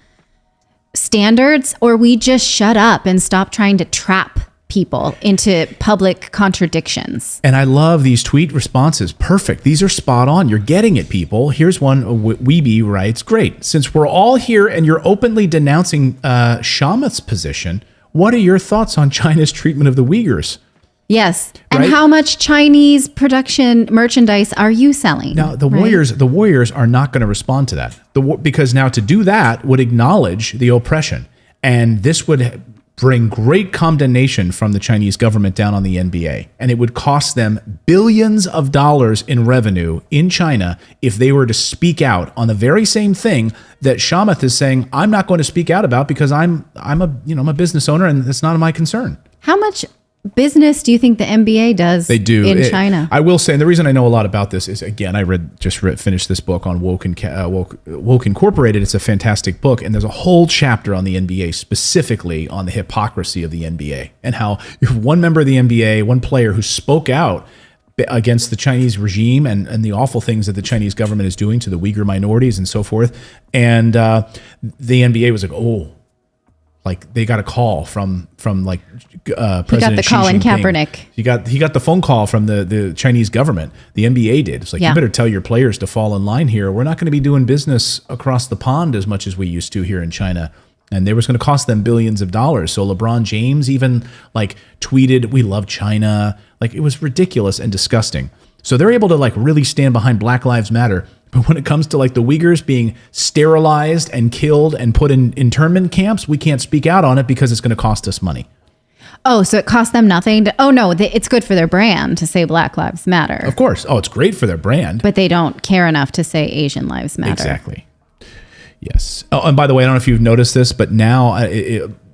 standards or we just shut up and stop trying to trap people into public contradictions. And I love these tweet responses. Perfect. These are spot on. You're getting it, people. Here's one. Weeby writes, great. Since we're all here and you're openly denouncing Shamath's position, what are your thoughts on China's treatment of the Uyghurs? Yes. And Right? how much Chinese production merchandise are you selling? Now, the Warriors are not going to respond to that. Because now to do that would acknowledge the oppression. And this would bring great condemnation from the Chinese government down on the NBA. And it would cost them billions of dollars in revenue in China if they were to speak out on the very same thing that Shamath is saying, I'm not going to speak out about because I'm a business owner and it's not my concern. How much business do you think the NBA does They do in China? I will say, and the reason I know a lot about this is, again, I finished this book on Woke Incorporated. It's a fantastic book, and there's a whole chapter on the NBA, specifically on the hypocrisy of the NBA, and how you have one member of the NBA, one player who spoke out against the Chinese regime and the awful things that the Chinese government is doing to the Uyghur minorities and so forth. And the NBA was like, oh, like they got a call from like President He got the Xi call in Jinping. Kaepernick. He got the phone call from the Chinese government. The NBA did. It's like, you better tell your players to fall in line here. We're not going to be doing business across the pond as much as we used to here in China. And they was going to cost them billions of dollars. So LeBron James even like tweeted, "We love China." Like, it was ridiculous and disgusting. So they're able to like really stand behind Black Lives Matter. But when it comes to like the Uyghurs being sterilized and killed and put in internment camps, we can't speak out on it because it's going to cost us money. Oh, so it cost them nothing? It's good for their brand to say Black Lives Matter. Of course. Oh, it's great for their brand. But they don't care enough to say Asian Lives Matter. Exactly. Yes. Oh, and by the way, I don't know if you've noticed this, but now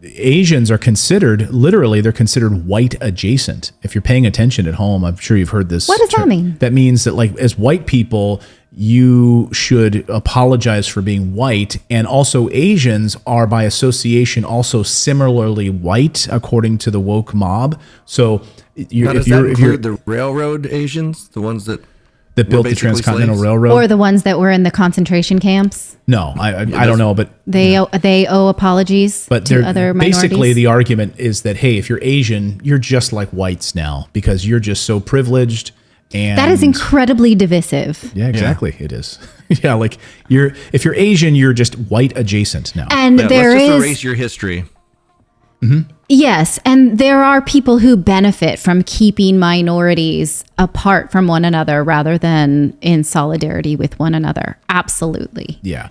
Asians are considered, literally, they're considered white adjacent. If you're paying attention at home, I'm sure you've heard this. What does that mean? That means that, like, as white people, you should apologize for being white. And also Asians are, by association, also similarly white, according to the woke mob. So does that include the railroad Asians, the ones that built the Transcontinental Railroad? Or the ones that were in the concentration camps? No, I don't know, but they owe apologies to other minorities. Basically, the argument is that, hey, if you're Asian, you're just like whites now because you're just so privileged. And that is incredibly divisive. Yeah, exactly. Yeah. It is. Yeah, like if you're Asian, you're just white adjacent now. And let's just erase your history. Mm-hmm. Yes, and there are people who benefit from keeping minorities apart from one another rather than in solidarity with one another. Absolutely. Yeah.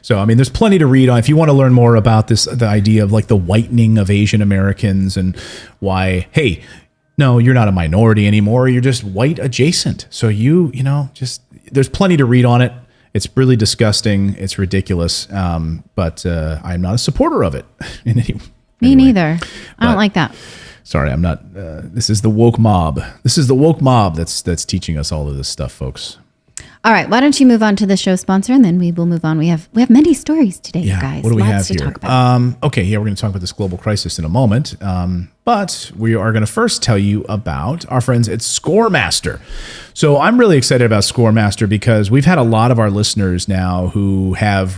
So, I mean, there's plenty to read on. If you want to learn more about this, the idea of like the whitening of Asian Americans and why, hey, no, you're not a minority anymore. You're just white adjacent. So there's plenty to read on it. It's really disgusting. It's ridiculous. But I'm not a supporter of it in any way. Me neither. I don't like that. Sorry, I'm not. This is the woke mob. This is the woke mob that's teaching us all of this stuff, folks. All right, why don't you move on to the show sponsor, and then we will move on. We have many stories today, guys. What do we Lots have to here? talk about. Okay, we're going to talk about this global crisis in a moment. But we are going to first tell you about our friends at ScoreMaster. So I'm really excited about ScoreMaster because we've had a lot of our listeners now who have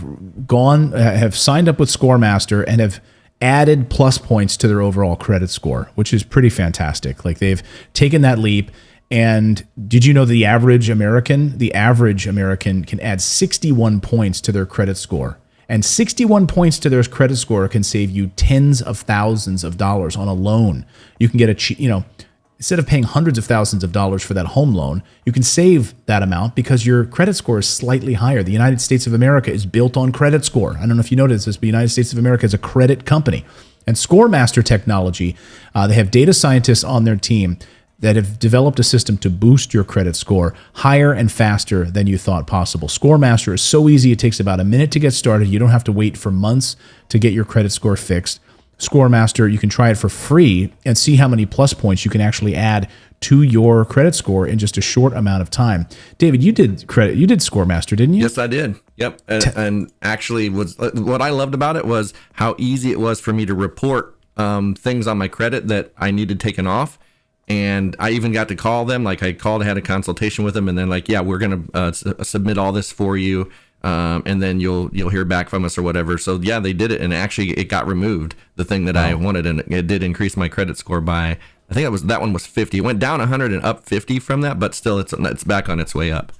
signed up with ScoreMaster and have added plus points to their overall credit score, which is pretty fantastic. Like, they've taken that leap. And did you know the average American can add 61 points to their credit score? And 61 points to their credit score can save you tens of thousands of dollars on a loan. You can get instead of paying hundreds of thousands of dollars for that home loan, you can save that amount because your credit score is slightly higher. The United States of America is built on credit score. I don't know if you noticed this, but the United States of America is a credit company. And ScoreMaster Technology, they have data scientists on their team that have developed a system to boost your credit score higher and faster than you thought possible. ScoreMaster is so easy. It takes about a minute to get started. You don't have to wait for months to get your credit score fixed. ScoreMaster, you can try it for free and see how many plus points you can actually add to your credit score in just a short amount of time. David, you did ScoreMaster, didn't you? Yes, I did. Yep. And actually, what I loved about it was how easy it was for me to report things on my credit that I needed taken off. And I even got to call them. Like, I had a consultation with them, and then like, yeah, we're gonna submit all this for you, and then you'll hear back from us or whatever. So yeah, they did it, and actually it got removed, the thing that I wanted, and it did increase my credit score by, I think that one was 50. It went down 100 and up 50 from that, but still it's back on its way up.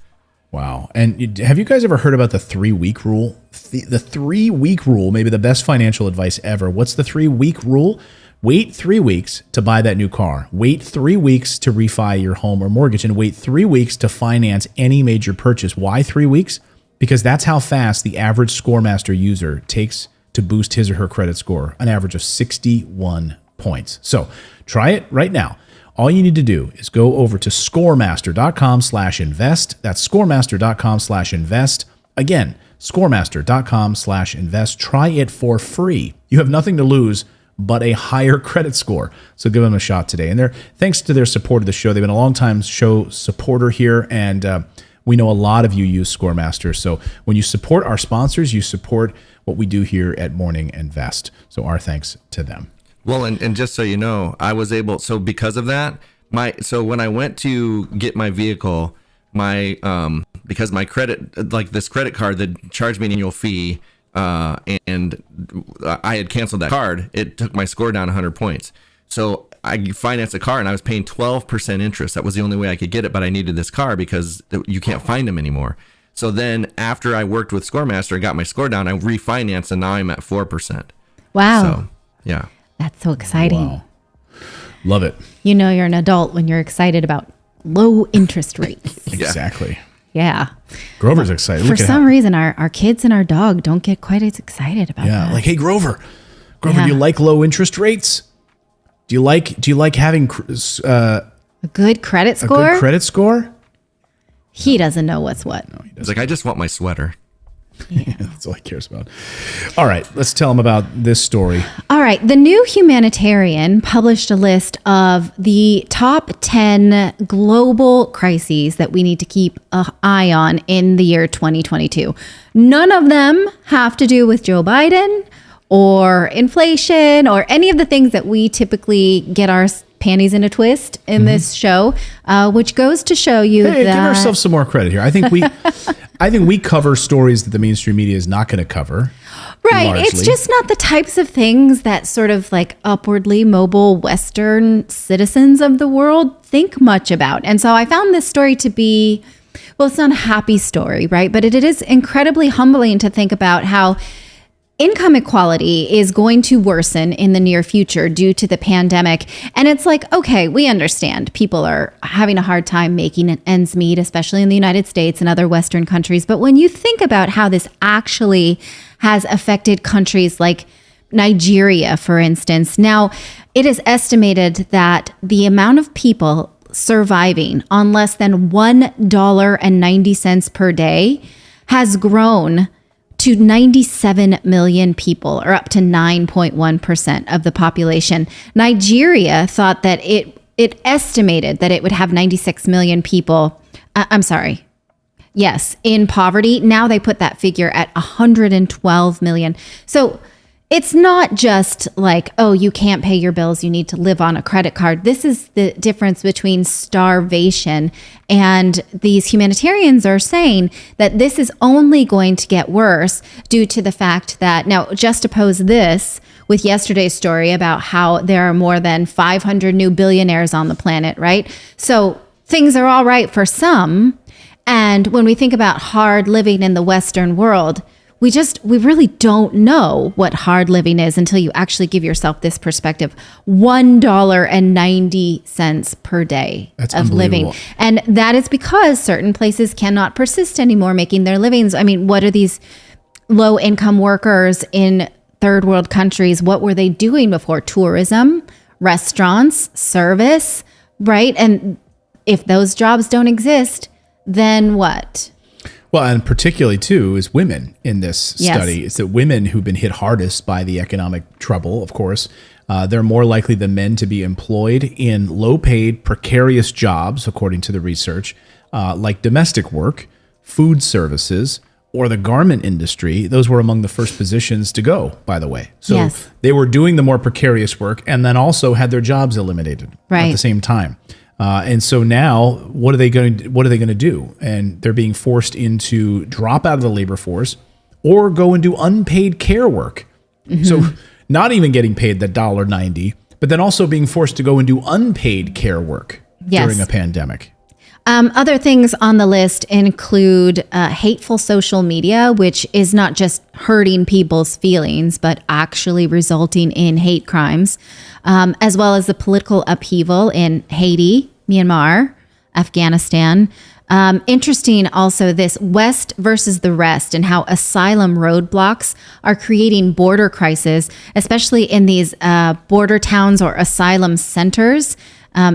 Wow. And have you guys ever heard about the 3-week rule? The 3-week rule, maybe the best financial advice ever. What's the 3-week rule? Wait 3 weeks to buy that new car. Wait 3 weeks to refi your home or mortgage, and wait 3 weeks to finance any major purchase. Why 3 weeks? Because that's how fast the average ScoreMaster user takes to boost his or her credit score, an average of 61 points. So try it right now. All you need to do is go over to scoremaster.com/invest. That's scoremaster.com/invest. Again, scoremaster.com/invest. Try it for free. You have nothing to lose but a higher credit score. So give them a shot today. And thanks to their support of the show, they've been a long time show supporter here, and we know a lot of you use Scoremaster. So when you support our sponsors, you support what we do here at Morning Invest. So our thanks to them. Well, and just so you know, I was able, so because of that, so when I went to get my vehicle, because my credit, like this credit card that charged me an annual fee, and I had canceled that card, it took my score down 100 points. So I financed a car and I was paying 12% interest. That was the only way I could get it, but I needed this car because you can't find them anymore. So then after I worked with Scoremaster and got my score down, I refinanced and now I'm at 4%. Wow. So, yeah. That's so exciting. Wow. Love it. You know you're an adult when you're excited about low interest rates. Exactly. Yeah. Grover's excited. For some reason, our kids and our dog don't get quite as excited about that. Like, hey, Grover, Yeah. do you like low interest rates? Do you like having A good credit a score? good credit score? He doesn't know what's what. It's like, I just want my sweater. That's all he cares about. All right, let's tell him about this story. All right. The New Humanitarian published a list of the top 10 global crises that we need to keep an eye on in the year 2022. None of them have to do with Joe Biden or inflation or any of the things that we typically get our panties in a twist in this show, which goes to show you Hey, that give ourselves some more credit here. I think we cover stories that the mainstream media is not going to cover. right. largely. It's just not the types of things that sort of like upwardly mobile Western citizens of the world think much about. And so I found this story to be, well, it's not a happy story, right? But it is incredibly humbling to think about how income equality is going to worsen in the near future due to the pandemic. And it's like, okay, we understand people are having a hard time making ends meet, especially in the United States and other Western countries. But when you think about how this actually has affected countries like Nigeria, for instance, now it is estimated that the amount of people surviving on less than $1.90 per day has grown to 97 million people, or up to 9.1% of the population. Nigeria thought that it estimated that it would have 96 million people. Yes, in poverty. Now they put that figure at 112 million. So it's not just like, oh, you can't pay your bills, you need to live on a credit card. This is the difference between starvation, and these humanitarians are saying that this is only going to get worse due to the fact that, now just oppose this with yesterday's story about how there are more than 500 new billionaires on the planet, right? So things are all right for some. And when we think about hard living in the Western world, we really don't know what hard living is until you actually give yourself this perspective. $1.90 per day of living. And that is because certain places cannot persist anymore making their livings. I mean, what are these low income workers in third world countries? What were they doing before? Tourism, restaurants, service, right? And if those jobs don't exist, then what? Well, and particularly, too, is women in this study. It's that women who've been hit hardest by the economic trouble, of course, they're more likely than men to be employed in low-paid, precarious jobs, according to the research, like domestic work, food services, or the garment industry. Those were among the first positions to go, by the way. So they were doing the more precarious work and then also had their jobs eliminated at the same time. And so now, what are they going to do? And they're being forced into drop out of the labor force or go and do unpaid care work. Mm-hmm. So not even getting paid the $1.90, but then also being forced to go and do unpaid care work during a pandemic. Other things on the list include hateful social media, which is not just hurting people's feelings, but actually resulting in hate crimes, as well as the political upheaval in Haiti, Myanmar, Afghanistan. Interesting also this West versus the rest, and how asylum roadblocks are creating border crises, especially in these border towns or asylum centers.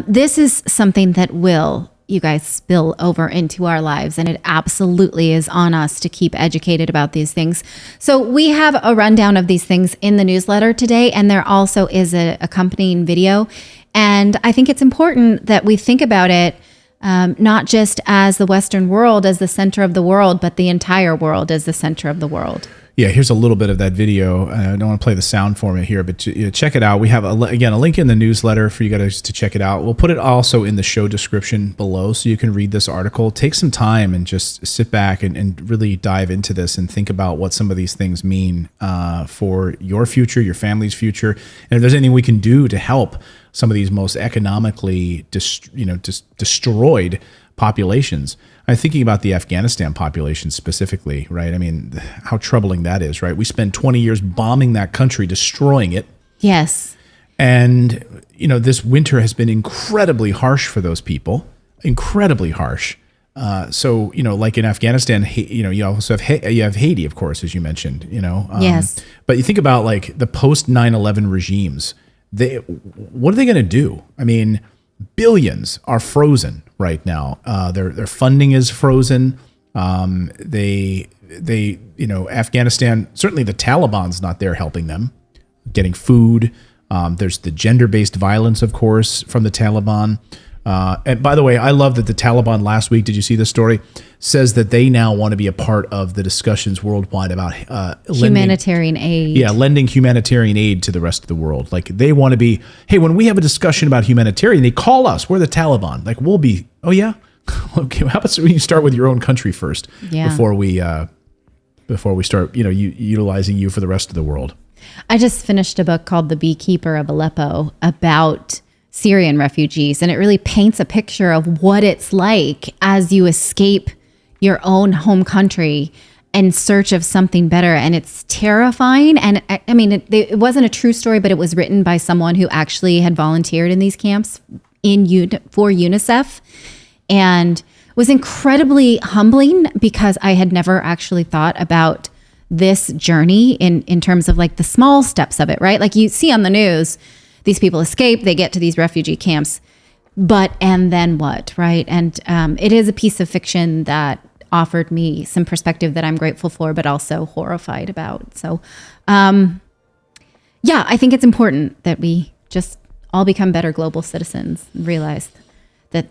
This is something that will you guys, spill over into our lives. And it absolutely is on us to keep educated about these things. So we have a rundown of these things in the newsletter today. And there also is a accompanying video. And I think it's important that we think about it, not just as the Western world as the center of the world, but the entire world as the center of the world. Yeah, here's a little bit of that video. I don't want to play the sound for it here, but check it out. We have, again, a link in the newsletter for you guys to check it out. We'll put it also in the show description below so you can read this article. Take some time and just sit back and really dive into this and think about what some of these things mean for your future, your family's future, and if there's anything we can do to help some of these most economically destroyed populations. I'm thinking about the Afghanistan population specifically, right? I mean, how troubling that is, right? We spent 20 years bombing that country, destroying it. Yes. And, this winter has been incredibly harsh for those people, incredibly harsh. So, like in Afghanistan, you also have Haiti, of course, as you mentioned, Yes. But you think about like the post 9/11 regimes, what are they going to do? I mean, billions are frozen right now. Their funding is frozen. Afghanistan, certainly the Taliban's not there helping them, getting food. There's the gender-based violence, of course, from the Taliban. And by the way, I love that the Taliban last week, did you see this story, says that they now want to be a part of the discussions worldwide about humanitarian aid. Yeah, lending humanitarian aid to the rest of the world. Like they want to be, hey, when we have a discussion about humanitarian, they call us. We're the Taliban. Like we'll be, oh yeah? Okay, how about you start with your own country first before we start, utilizing you for the rest of the world. I just finished a book called The Beekeeper of Aleppo about Syrian refugees, and it really paints a picture of what it's like as you escape your own home country in search of something better. And it's terrifying. And I mean, it wasn't a true story, but it was written by someone who actually had volunteered in these camps for UNICEF, and was incredibly humbling because I had never actually thought about this journey in terms of like the small steps of it, right? Like you see on the news, these people escape, they get to these refugee camps, and then what, right? And it is a piece of fiction that offered me some perspective that I'm grateful for, but also horrified about. So, I think it's important that we just all become better global citizens and realize that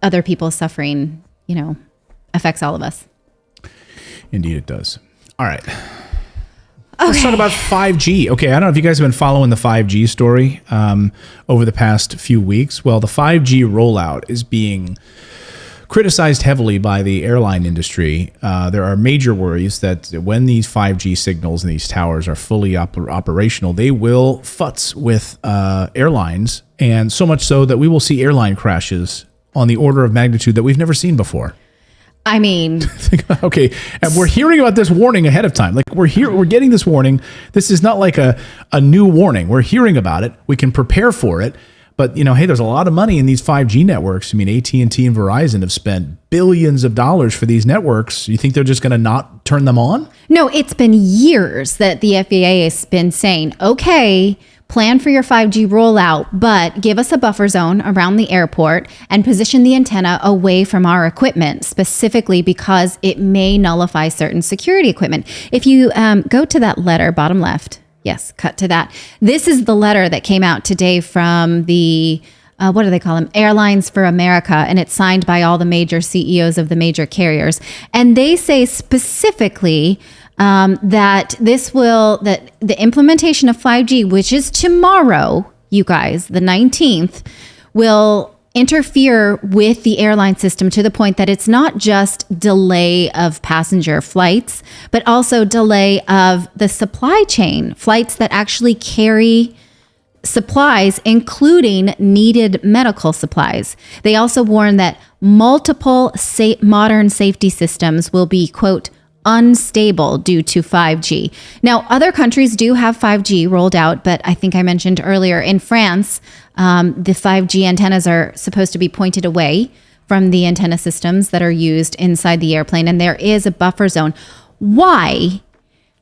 other people's suffering, affects all of us. Indeed it does. All right. Let's talk about 5G. Okay, I don't know if you guys have been following the 5G story over the past few weeks. Well, the 5G rollout is being criticized heavily by the airline industry. There are major worries that when these 5G signals and these towers are fully operational, they will futz with airlines, and so much so that we will see airline crashes on the order of magnitude that we've never seen before. I mean, okay, and we're hearing about this warning ahead of time. Like we're getting this warning. This is not like a new warning. We're hearing about it. We can prepare for it. But hey, there's a lot of money in these 5G networks. I mean, AT&T and Verizon have spent billions of dollars for these networks. You think they're just going to not turn them on? No, it's been years that the FAA has been saying, okay, plan for your 5G rollout, but give us a buffer zone around the airport and position the antenna away from our equipment, specifically because it may nullify certain security equipment. If you go to that letter, bottom left, yes, cut to that. This is the letter that came out today from the, what do they call them? Airlines for America. And it's signed by all the major CEOs of the major carriers. And they say specifically that the implementation of 5G, which is tomorrow, you guys, the 19th, will interfere with the airline system to the point that it's not just delay of passenger flights, but also delay of the supply chain, flights that actually carry supplies, including needed medical supplies. They also warn that multiple modern safety systems will be, quote, unstable due to 5G. Now, other countries do have 5G rolled out, but I think I mentioned earlier in France, the 5G antennas are supposed to be pointed away from the antenna systems that are used inside the airplane, and there is a buffer zone. Why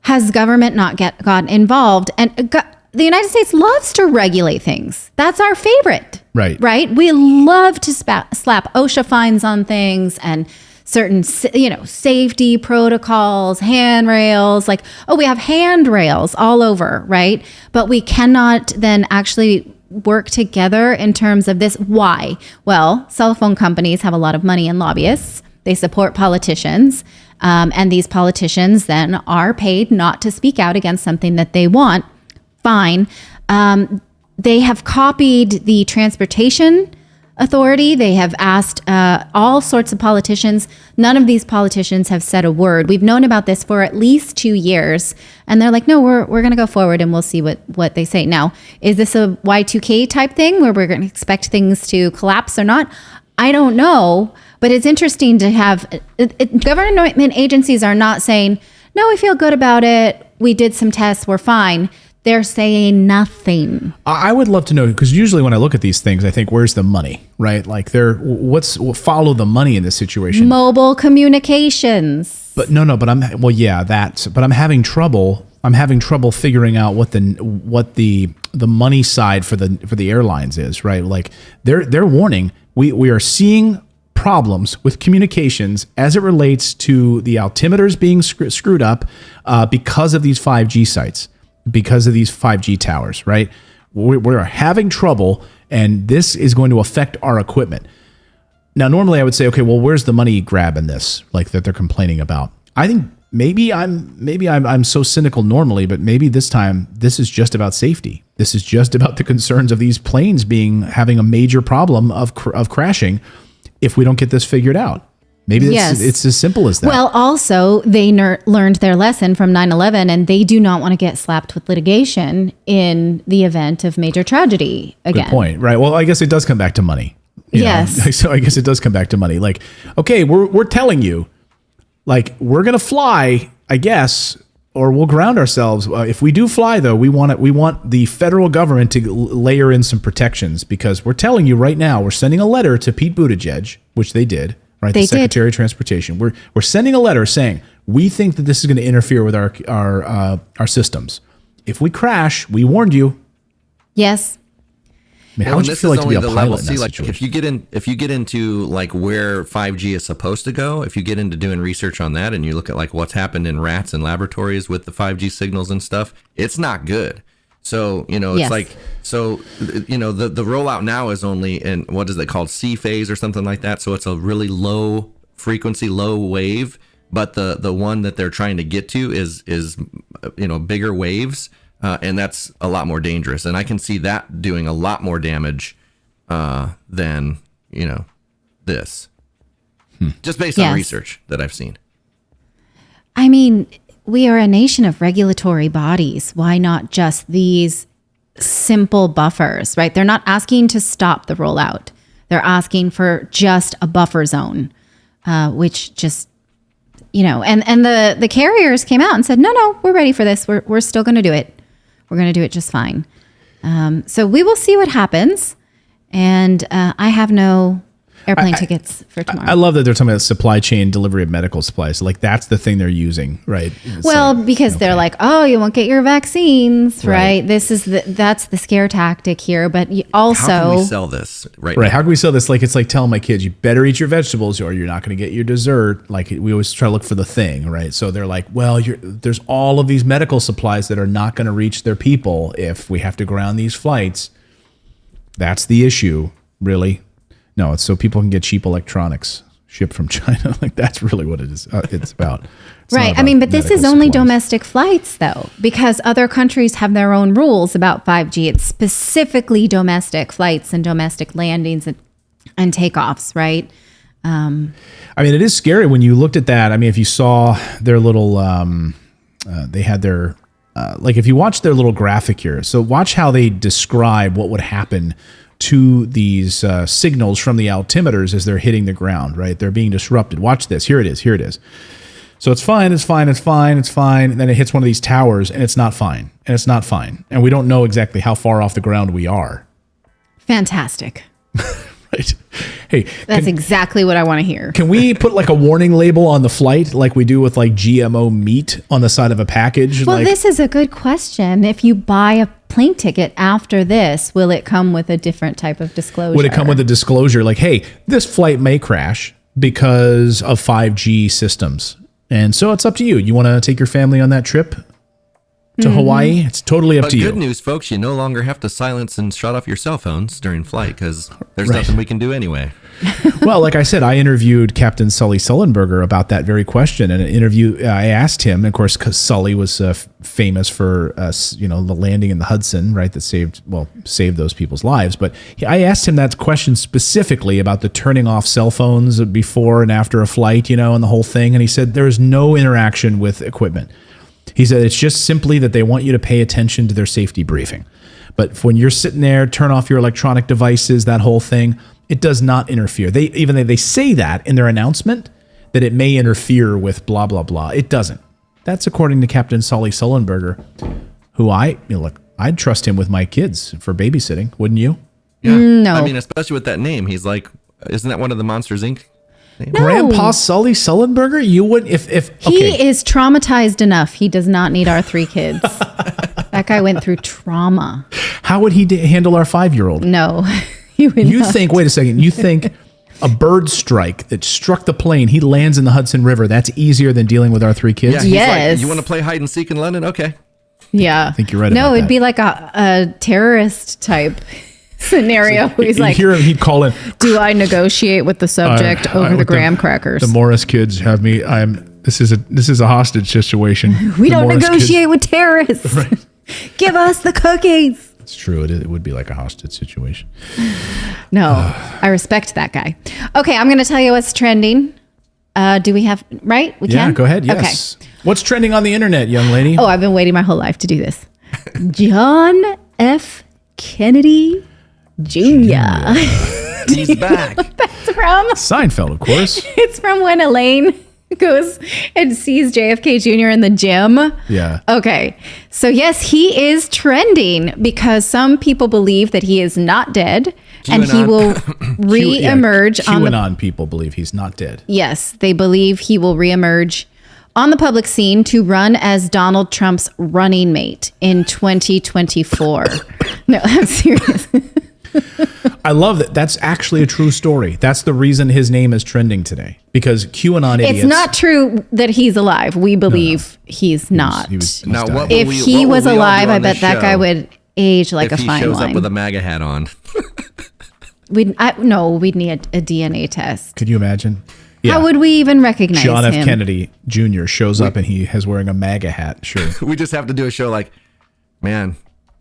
has government not gotten involved? And the United States loves to regulate things. That's our favorite. Right. Right? We love to slap OSHA fines on things and certain, safety protocols, handrails. Like, we have handrails all over, right? But we cannot then actually work together in terms of this. Why? Well, cell phone companies have a lot of money and lobbyists. They support politicians. And these politicians then are paid not to speak out against something that they want. Fine. They have copied the transportation authority. They have asked all sorts of politicians. None of these politicians have said a word. We've known about this for at least 2 years. And they're like, no, we're going to go forward and we'll see what they say. Now, is this a Y2K type thing where we're going to expect things to collapse or not? I don't know. But it's interesting to have government agencies are not saying, no, we feel good about it. We did some tests. We're fine. They're saying nothing. I would love to know, because usually when I look at these things, I think, where's the money, right? Like, follow the money in this situation? Mobile communications. But but I'm having trouble. I'm having trouble figuring out what the money side for the airlines is, right? Like, they're warning, we are seeing problems with communications as it relates to the altimeters being screwed up because of these 5G sites, because of these 5G towers, right? We're having trouble, and this is going to affect our equipment. Now, normally I would say, okay, well, where's the money grab in this, like, that they're complaining about? I think maybe I'm so cynical normally, but maybe this time this is just about safety. This is just about the concerns of these planes having a major problem of crashing if we don't get this figured out. Maybe it's as simple as that. Well, also, they learned their lesson from 9/11, and they do not want to get slapped with litigation in the event of major tragedy again. Good point. Right. Well, I guess it does come back to money. Yes. So I guess it does come back to money. Like, okay, we're telling you, like, we're going to fly, I guess, or we'll ground ourselves. If we do fly, though, we want the federal government to layer in some protections, because we're telling you right now, we're sending a letter to Pete Buttigieg, which they did, right? The Secretary of Transportation. We're sending a letter saying we think that this is going to interfere with our systems. If we crash, we warned you. Yes. I mean, how would you feel like to be a pilot in that like, situation? if you get into like where 5G is supposed to go, if you get into doing research on that and you look at like what's happened in rats and laboratories with the 5G signals and stuff, it's not good. So, it's like, the rollout now is only in, what is it called? C phase or something like that. So it's a really low frequency, low wave, but the one that they're trying to get to is bigger waves. And that's a lot more dangerous. And I can see that doing a lot more damage than, this. Just based on research that I've seen. I mean, we are a nation of regulatory bodies. Why not just these simple buffers, right? They're not asking to stop the rollout. They're asking for just a buffer zone, which just, and the carriers came out and said, no, we're ready for this. We're still going to do it. We're going to do it just fine. So we will see what happens. And I have no airplane tickets for tomorrow. I love that they're talking about supply chain delivery of medical supplies. Like, that's the thing they're using, right? Because they're like, oh, you won't get your vaccines, right? That's the scare tactic here. But also, how can we sell this right now? How can we sell this? Like, it's like telling my kids, you better eat your vegetables or you're not going to get your dessert. Like, we always try to look for the thing, right? So they're like, well, there's all of these medical supplies that are not going to reach their people if we have to ground these flights. That's the issue, really. No, it's so people can get cheap electronics shipped from China. Like, that's really what it is. It's about. It's right. I mean, but this is only domestic flights, though, because other countries have their own rules about 5G. It's specifically domestic flights and domestic landings and takeoffs, right? I mean, it is scary when you looked at that. I mean, if you saw their little, they had their, if you watch their little graphic here, so watch how they describe what would happen to these signals from the altimeters as they're hitting the ground, right? They're being disrupted. Watch this. Here it is. So it's fine. And then it hits one of these towers and it's not fine. And we don't know exactly how far off the ground we are. Fantastic. Right. Hey, That's exactly what I want to hear. can we put like a warning label on the flight like we do with like GMO meat on the side of a package? Well, like, this is a good question. If you buy a plane ticket after this, will it come with a different type of disclosure? would it come with a disclosure like, hey, this flight may crash because of 5G systems? And so it's up to you. You want to take your family on that trip to Hawaii? It's totally up But to you. good news, folks, you no longer have to silence and shut off your cell phones during flight because there's nothing we can do anyway. Well, like I said, I interviewed Captain Sully Sullenberger about that very question. And an interview, I asked him, of course, because Sully was famous for, the landing in the Hudson, right, that saved those people's lives. But I asked him that question specifically about the turning off cell phones before and after a flight, and the whole thing. And he said there is no interaction with equipment. He said it's just simply that they want you to pay attention to their safety briefing. But when you're sitting there, turn off your electronic devices, that whole thing, it does not interfere. They say that in their announcement, that it may interfere with blah, blah, blah. It doesn't. That's according to Captain Sully Sullenberger, who I'd trust him with my kids for babysitting, wouldn't you? Yeah. No. I mean, especially with that name. He's like, isn't that one of the Monsters, Inc.? No. Grandpa Sully Sullenberger? You wouldn't if He is traumatized enough. He does not need our 3 kids. That guy went through trauma. How would he handle our 5-year-old? No. He would not. Wait a second, you think a bird strike that struck the plane, he lands in the Hudson River, that's easier than dealing with our 3 kids? Yeah, he's Yes. like, you want to play hide and seek in London? Okay. Yeah. I think you're right No, about it'd that. be like a terrorist type scenario. He's You like, hear him, he'd call in, do I negotiate with the subject over the graham crackers? the Morris kids have me, this is a hostage situation. We The don't Morris negotiate kids- with terrorists. Give us the cookies. It's true, it would be like a hostage situation. No, I respect that guy. Okay, I'm going to tell you what's trending. Do we have, right? We Yeah, can? go ahead, yes. Okay. What's trending on the internet, young lady? Oh, I've been waiting my whole life to do this. John F. Kennedy Jr. He's back. It's from Seinfeld, of course. it's from when Elaine goes and sees JFK Jr. in the gym. Yeah. Okay. So yes, he is trending because some people believe that he is not dead and he QAnon. will reemerge on the QAnon people believe he's not dead. Yes, they believe he will reemerge on the public scene to run as Donald Trump's running mate in 2024. No, I'm serious. I love that. That's actually a true story. That's the reason his name is trending today. Because QAnon idiots. It's not true that he's alive. We believe he's not. He was Now, dying. what If will he what was will we all alive, do I on bet this that guy show would age like if a he fine shows wine. up with a MAGA hat on. We'd need a DNA test. Could you imagine? How would we even recognize John F. him? Kennedy Jr. shows up and he is wearing a MAGA hat. Sure. We just have to do a show like, man,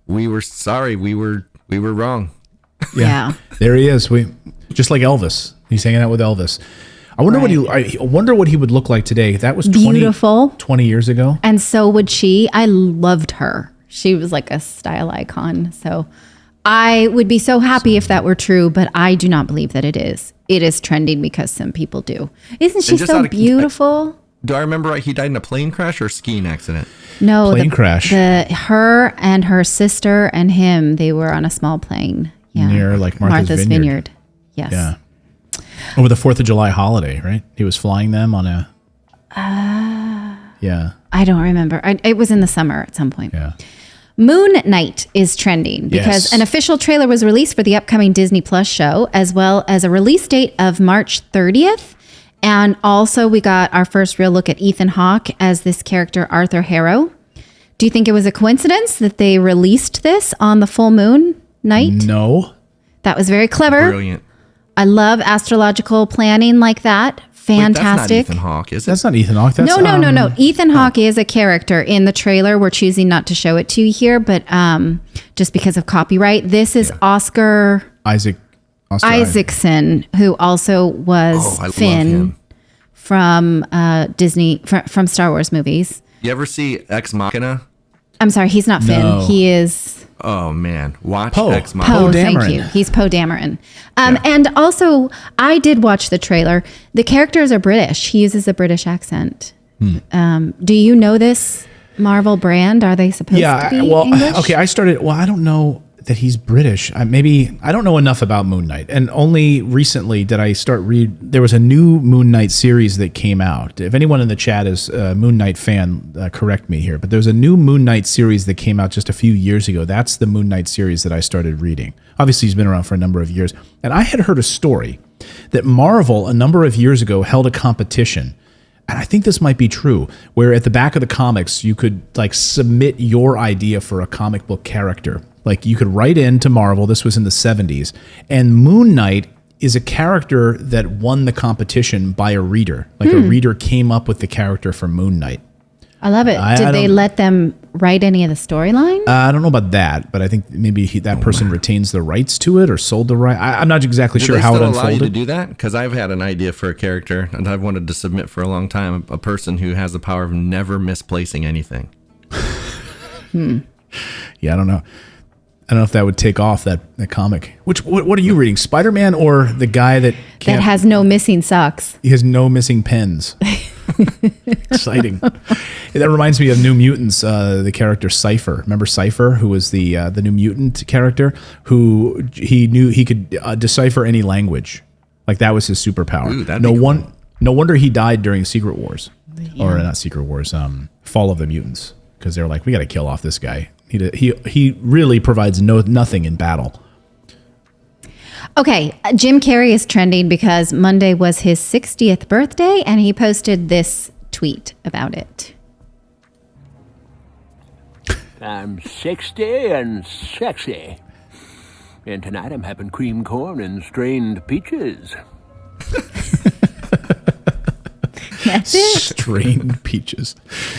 we were sorry. We were wrong. Yeah. There he is. Just like Elvis. He's hanging out with Elvis. I wonder what he would look like today. That was 20 years ago. And so would she. I loved her. She was like a style icon. So I would be so happy if that were true, but I do not believe that it is. It is trending because some people do. Isn't she just out so of- beautiful? Do I remember right? He died in a plane crash or a skiing accident? No, Plane crash. Her and her sister and him, they were on a small plane. Yeah. Near like Martha's Vineyard. Yes. Yeah. Over the 4th of July holiday, right? He was flying them on a. Yeah. I don't remember. It was in the summer at some point. Yeah. Moon Knight is trending because Yes. an official trailer was released for the upcoming Disney Plus show, as well as a release date of March 30th. And also we got our first real look at Ethan Hawke as this character, Arthur Harrow. Do you think it was a coincidence that they released this on the full moon night? No. That was very clever. Brilliant. I love astrological planning like that. Fantastic. Wait, that's not Ethan Hawke, is it? That's not Ethan Hawke. That's, No. Ethan Hawke is a character in the trailer. We're choosing not to show it to you here, but just because of copyright. This is Oscar Isaacson, who also was I love Finn him. from Disney, from Star Wars movies. You ever see Ex Machina? I'm sorry, he's not Finn. No. He is Oh man, watch Poe. Ex Machina. Poe. Poe Thank Dameron. you. He's Poe Dameron. And also, I did watch the trailer. The characters are British. He uses a British accent. Do you know this Marvel brand? Are they supposed to be English? Okay. I don't know. that he's British. Maybe I don't know enough about Moon Knight, and only recently did I start read. There was a new Moon Knight series that came out. If anyone in the chat is a Moon Knight fan, correct me here. But there's a new Moon Knight series that came out just a few years ago. That's the Moon Knight series that I started reading. Obviously, he's been around for a number of years, and I had heard a story that Marvel a number of years ago held a competition. And I think this might be true, where at the back of the comics, you could like submit your idea for a comic book character. Like you could write into Marvel, this was in the 70s, and Moon Knight is a character that won the competition by a reader. Like a reader came up with the character for Moon Knight. I love it. Did they let them write any of the storyline? I don't know about that, but I think maybe that person retains the rights to it or sold the right. I'm not exactly sure how it unfolded. Do they still allow you to do that? Because I've had an idea for a character, and I've wanted to submit for a long time, a person who has the power of never misplacing anything. Yeah, I don't know. I don't know if that would take off that comic. What are you reading? Spider-Man or the guy that has no missing socks? He has no missing pens. Exciting. That reminds me of New Mutants, the character Cypher. Remember Cypher, who was the New Mutant character, who he knew he could decipher any language. Like that was his superpower. Ooh, no wonder he died during Secret Wars. Yeah. Or not Secret Wars, Fall of the Mutants. Because they're like, we got to kill off this guy. He really provides nothing in battle. Okay, Jim Carrey is trending because Monday was his 60th birthday, and he posted this tweet about it. I'm 60 and sexy. And tonight I'm having cream corn and strained peaches. That's it. Strained peaches.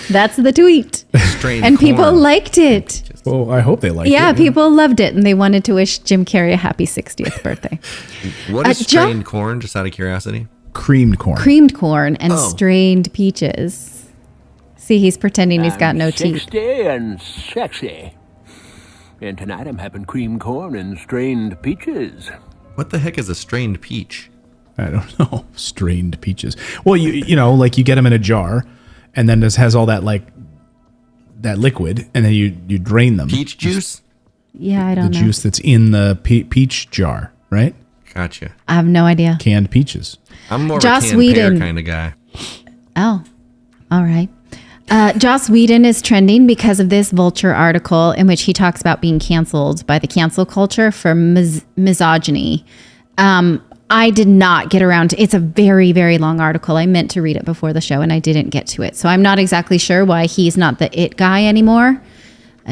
That's the tweet. Strained and corn. people liked it. Well, I hope they liked it. Yeah, people loved it, and they wanted to wish Jim Carrey a happy 60th birthday. What is strained corn, just out of curiosity? Creamed corn. Creamed corn and strained peaches. See, he's pretending he's got no teeth. 60 and sexy. And tonight I'm having cream corn and strained peaches. What the heck is a strained peach? I don't know. Strained peaches. Well, you know, like you get them in a jar, and then this has all that that liquid, and then you drain them. Peach juice? Yeah, I don't know. The juice that's in the peach jar, right? Gotcha. I have no idea. Canned peaches. I'm more Joss of a canned Whedon. pear kind of guy. Oh, all right. Joss Whedon is trending because of this Vulture article in which he talks about being canceled by the cancel culture for misogyny. I did not get around to it's a very, very long article. I meant to read it before the show and I didn't get to it. So I'm not exactly sure why he's not the it guy anymore.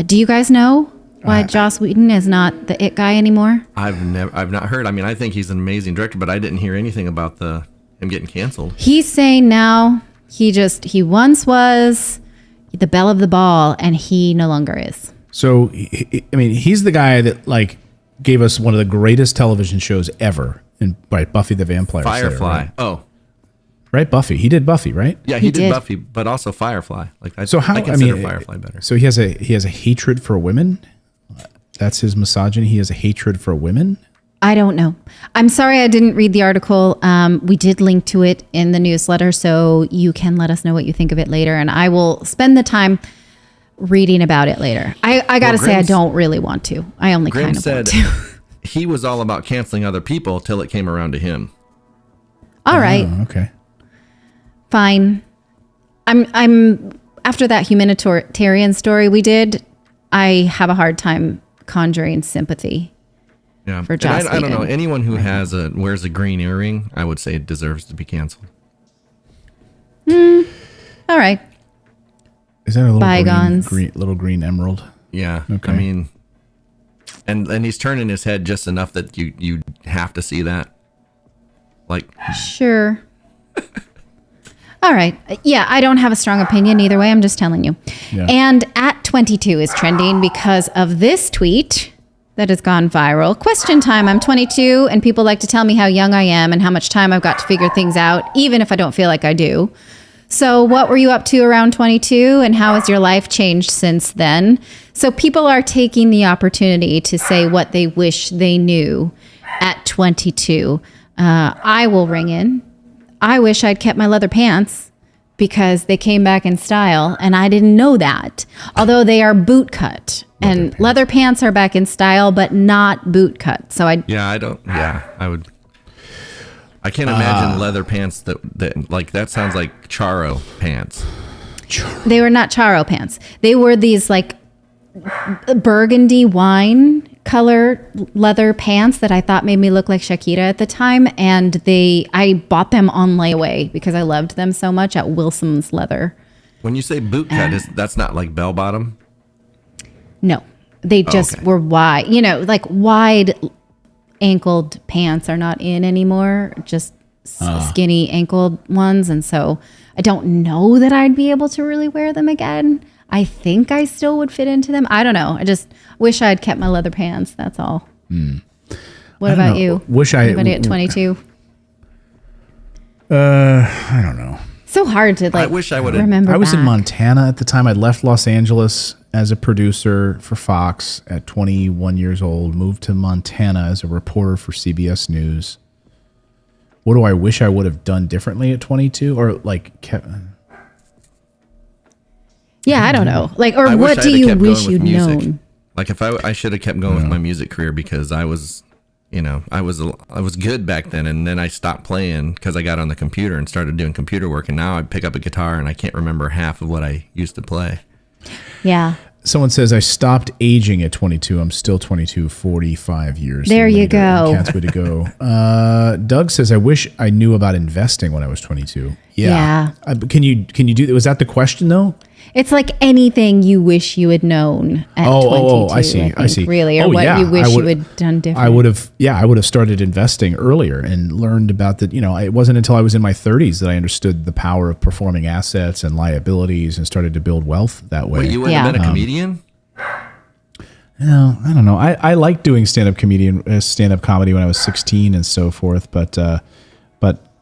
Do you guys know why Joss Whedon is not the it guy anymore? I've not heard. I mean, I think he's an amazing director, but I didn't hear anything about him getting canceled. He's saying now he once was the belle of the ball and he no longer is. So, I mean, he's the guy that like gave us one of the greatest television shows ever. Right, Buffy the Vampire Slayer. Firefly. Right? Oh, right, Buffy. He did Buffy, right? yeah, he did Buffy, but also Firefly. Like I consider Firefly better. So he has a hatred for women. That's his misogyny. He has a hatred for women. I don't know. I'm sorry I didn't read the article. We did link to it in the newsletter, so you can let us know what you think of it later, and I will spend the time reading about it later. I got to say I don't really want to. I only kind of want to. He was all about canceling other people till it came around to him. All right. Oh, okay. Fine. I'm after that humanitarian story we did, I have a hard time conjuring sympathy. Yeah. For Joss I don't know. Whedon. Anyone who wears a green earring, I would say deserves to be canceled. All right. Is that a little Bygones. little green emerald? Yeah. Okay. I mean, and he's turning his head just enough that you have to see that. Like, Sure. All right. Yeah, I don't have a strong opinion either way. I'm just telling you. Yeah. And at 22 is trending because of this tweet that has gone viral. Question time. I'm 22 and people like to tell me how young I am and how much time I've got to figure things out, even if I don't feel like I do. So what were you up to around 22 and how has your life changed since then? So people are taking the opportunity to say what they wish they knew at 22. I will ring in. I wish I'd kept my leather pants because they came back in style and I didn't know that. Although they are boot cut And leather pants are back in style, but not boot cut. So I would. I can't imagine leather pants that like that sounds like Charo pants. They were not Charo pants. They were these like burgundy wine color leather pants that I thought made me look like Shakira at the time. And I bought them on layaway because I loved them so much at Wilson's Leather. When you say boot cut, that's not like bell bottom? No, they just were wide. Like wide ankled pants are not in anymore. Just skinny ankled ones. And so I don't know that I'd be able to really wear them again. I think I still would fit into them. I don't know. I just wish I'd kept my leather pants. That's all. What about you? Anybody at 22? I don't know. So hard to I wish I would have. remember. I was in back. Montana at the time. I'd left Los Angeles as a producer for Fox at 21 years old, moved to Montana as a reporter for CBS News. What do I wish I would have done differently at 22? Or like kept... Yeah, I don't know. Like, or I what wish do I had you kept wish going you'd with music. known? Like if I should have kept going with my music career because I was good back then, and then I stopped playing because I got on the computer and started doing computer work, and now I pick up a guitar and I can't remember half of what I used to play. Yeah. Someone says, I stopped aging at 22. I'm still 22, 45 years There you later. go. Cat's way to go. Doug says, I wish I knew about investing when I was 22. Yeah. Can you do, was that the question though? It's like anything you wish you had known at 22. I see. Really, or what you wish you had done different. I would have started investing earlier and learned about the, it wasn't until I was in my 30s that I understood the power of performing assets and liabilities and started to build wealth that way. Wait, you wouldn't have been a comedian? No, I don't know. I liked doing stand-up comedy when I was 16 and so forth, but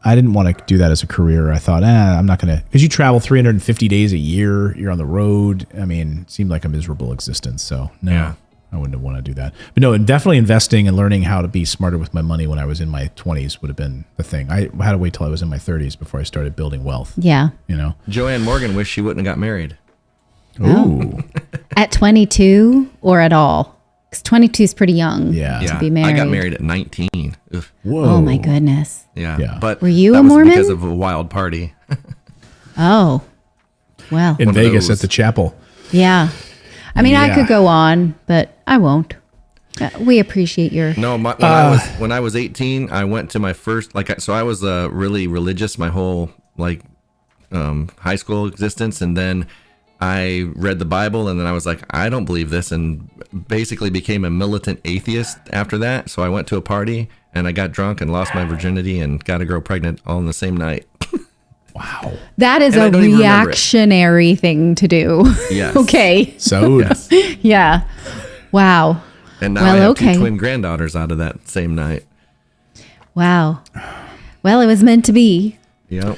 I didn't want to do that as a career. I thought, I'm not going to, because you travel 350 days a year. You're on the road. I mean, it seemed like a miserable existence. So no, I wouldn't want to do that. But no, and definitely investing and learning how to be smarter with my money when I was in my 20s would have been the thing. I had to wait till I was in my 30s before I started building wealth. Yeah. Joanne Morgan wished she wouldn't have got married. Ooh. At 22 or at all? Because 22 is pretty young to be married. I got married at 19. Ugh. Whoa. Oh my goodness. Yeah. But were you that a was Mormon? because of a wild party. Oh, well. In Vegas those. at the chapel. Yeah. I mean, I Yeah. could go on, but I won't. We appreciate your... No, when I was 18, I went to my first, so I was really religious my whole high school existence, and then I read the Bible, and then I was like, I don't believe this, and basically became a militant atheist after that. So I went to a party, and I got drunk and lost my virginity and got a girl pregnant all in the same night. Wow. That is And I a don't even remember it. reactionary thing to do. Yes. Okay. So Yes. Yeah. Wow. And now Well, I have okay. two twin granddaughters out of that same night. Wow. Well, it was meant to be. Yep.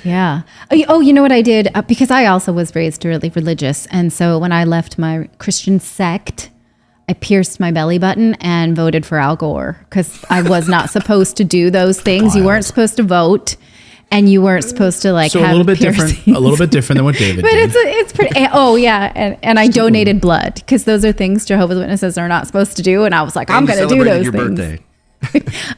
Yeah. Oh, you know what I did? Because I also was raised really religious. And so when I left my Christian sect, I pierced my belly button and voted for Al Gore because I was not supposed to do those things. You weren't supposed to vote, and you weren't supposed to have a little bit piercings. different. A little bit different than what David But did. it's pretty. Oh yeah, and I donated blood because those are things Jehovah's Witnesses are not supposed to do. And I was like, I'm And you going to do celebrated those your things. birthday.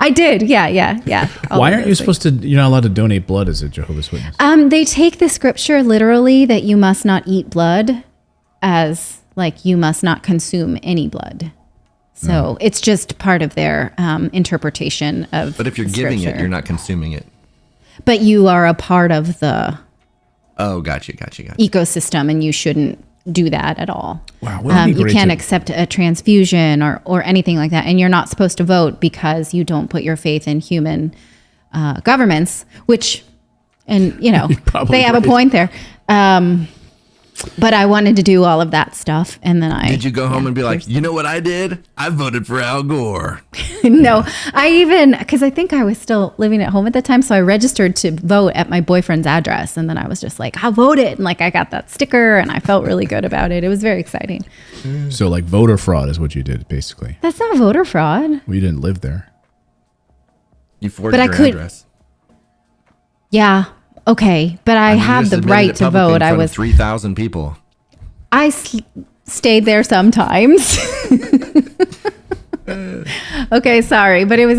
I did. Yeah. All Why of aren't those you things. supposed to? You're not allowed to donate blood as a Jehovah's Witness. They take the scripture literally that you must not eat blood as like you must not consume any blood. So it's just part of their interpretation of. But if you're the giving it, scripture. you're not consuming it. But you are a part of the Oh, gotcha. ecosystem, and you shouldn't do that at all. Wow, wouldn't it be You great can't to- accept a transfusion or anything like that, and you're not supposed to vote because you don't put your faith in human governments. Which, and probably they have right. a point there. But I wanted to do all of that stuff, and then Did you go home and be like, you know what I did? I voted for Al Gore. No, because I think I was still living at home at the time, so I registered to vote at my boyfriend's address, and then I was just like, I voted, and I got that sticker, and I felt really good about it. It was very exciting. So like voter fraud is what you did, basically. That's not voter fraud. Well, you didn't live there. You forged I your could- address. Yeah, okay, but I You have just the admitted right it to publicly vote. in I front of was 3,000 people. stayed there sometimes. Okay, sorry, but it was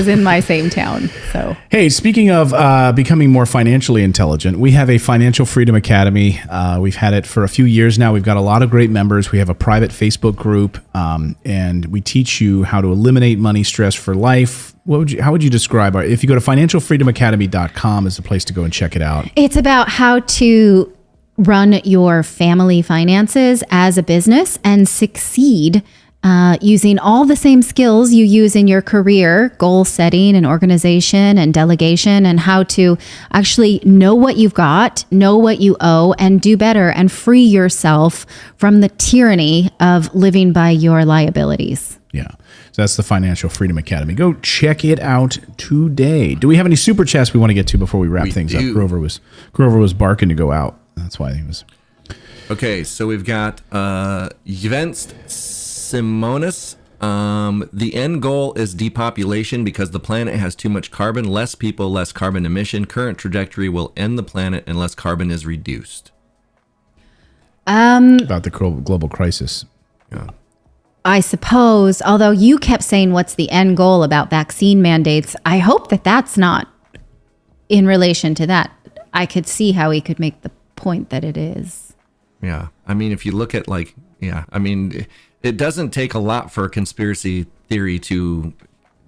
in my same town. So Hey, speaking of becoming more financially intelligent, we have a Financial Freedom Academy. We've had it for a few years now. We've got a lot of great members. We have a private Facebook group, and we teach you how to eliminate money stress for life. How would you describe our? If you go to financialfreedomacademy.com is the place to go and check it out. it's about how to run your family finances as a business and succeed using all the same skills you use in your career, goal setting and organization and delegation, and how to actually know what you've got, know what you owe, and do better and free yourself from the tyranny of living by your liabilities. Yeah. So that's the Financial Freedom Academy. Go check it out today. Do we have any super chats we want to get to before we wrap things up? Grover was barking to go out. That's why he was. Okay, so we've got UNVAXXED Simonis. The end goal is depopulation because the planet has too much carbon, less people, less carbon emission. Current trajectory will end the planet unless carbon is reduced. About the global crisis. Yeah. I suppose, although you kept saying what's the end goal about vaccine mandates, I hope that that's not in relation to that. I could see how he could make the point that it is. Yeah. I mean, if you look at it doesn't take a lot for a conspiracy theory to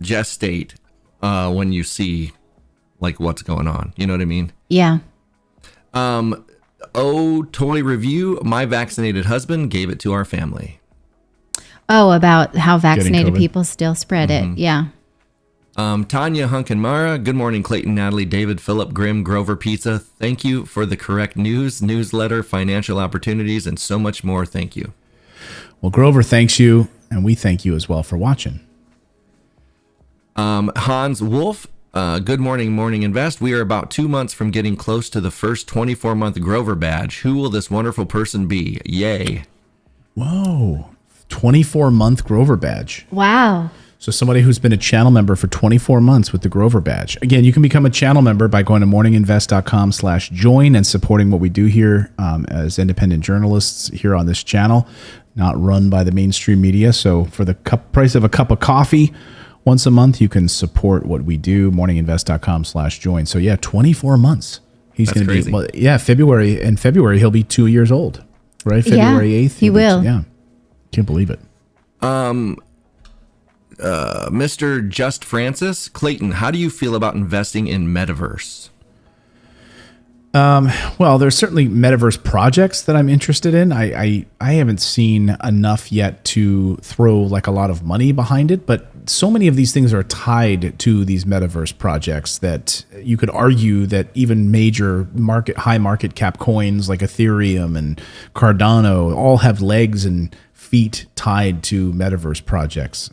gestate when you see like what's going on. You know what I mean? Yeah. Toy review. My vaccinated husband gave it to our family. Oh, about how vaccinated COVID. people still spread it. Yeah. Tanya Hunkenmara. Good morning, Clayton, Natalie, David, Philip, Grimm, Grover Pizza. Thank you for the correct news, newsletter, financial opportunities, and so much more. Thank you. Well, Grover thanks you, and we thank you as well for watching. Hans Wolf. Good morning, Morning Invest. We are about 2 months from getting close to the first 24-month Grover badge. Who will this wonderful person be? Yay. Whoa. 24-month Grover badge. Wow. So somebody who's been a channel member for 24 months with the Grover badge. Again, you can become a channel member by going to morninginvest.com/join and supporting what we do here as independent journalists here on this channel, not run by the mainstream media. So for the price of a cup of coffee once a month, you can support what we do, morninginvest.com/join. So yeah, 24 months. He's going to be, well, yeah, in February, he'll be 2 years old, right? February 8th. He will. Yeah. Can't believe it. Mr. Just Francis. Clayton, how do you feel about investing in Metaverse? Well, there's certainly Metaverse projects that I'm interested in. I haven't seen enough yet to throw like a lot of money behind it, but so many of these things are tied to these Metaverse projects that you could argue that even major high market cap coins like Ethereum and Cardano all have legs and feet tied to Metaverse projects.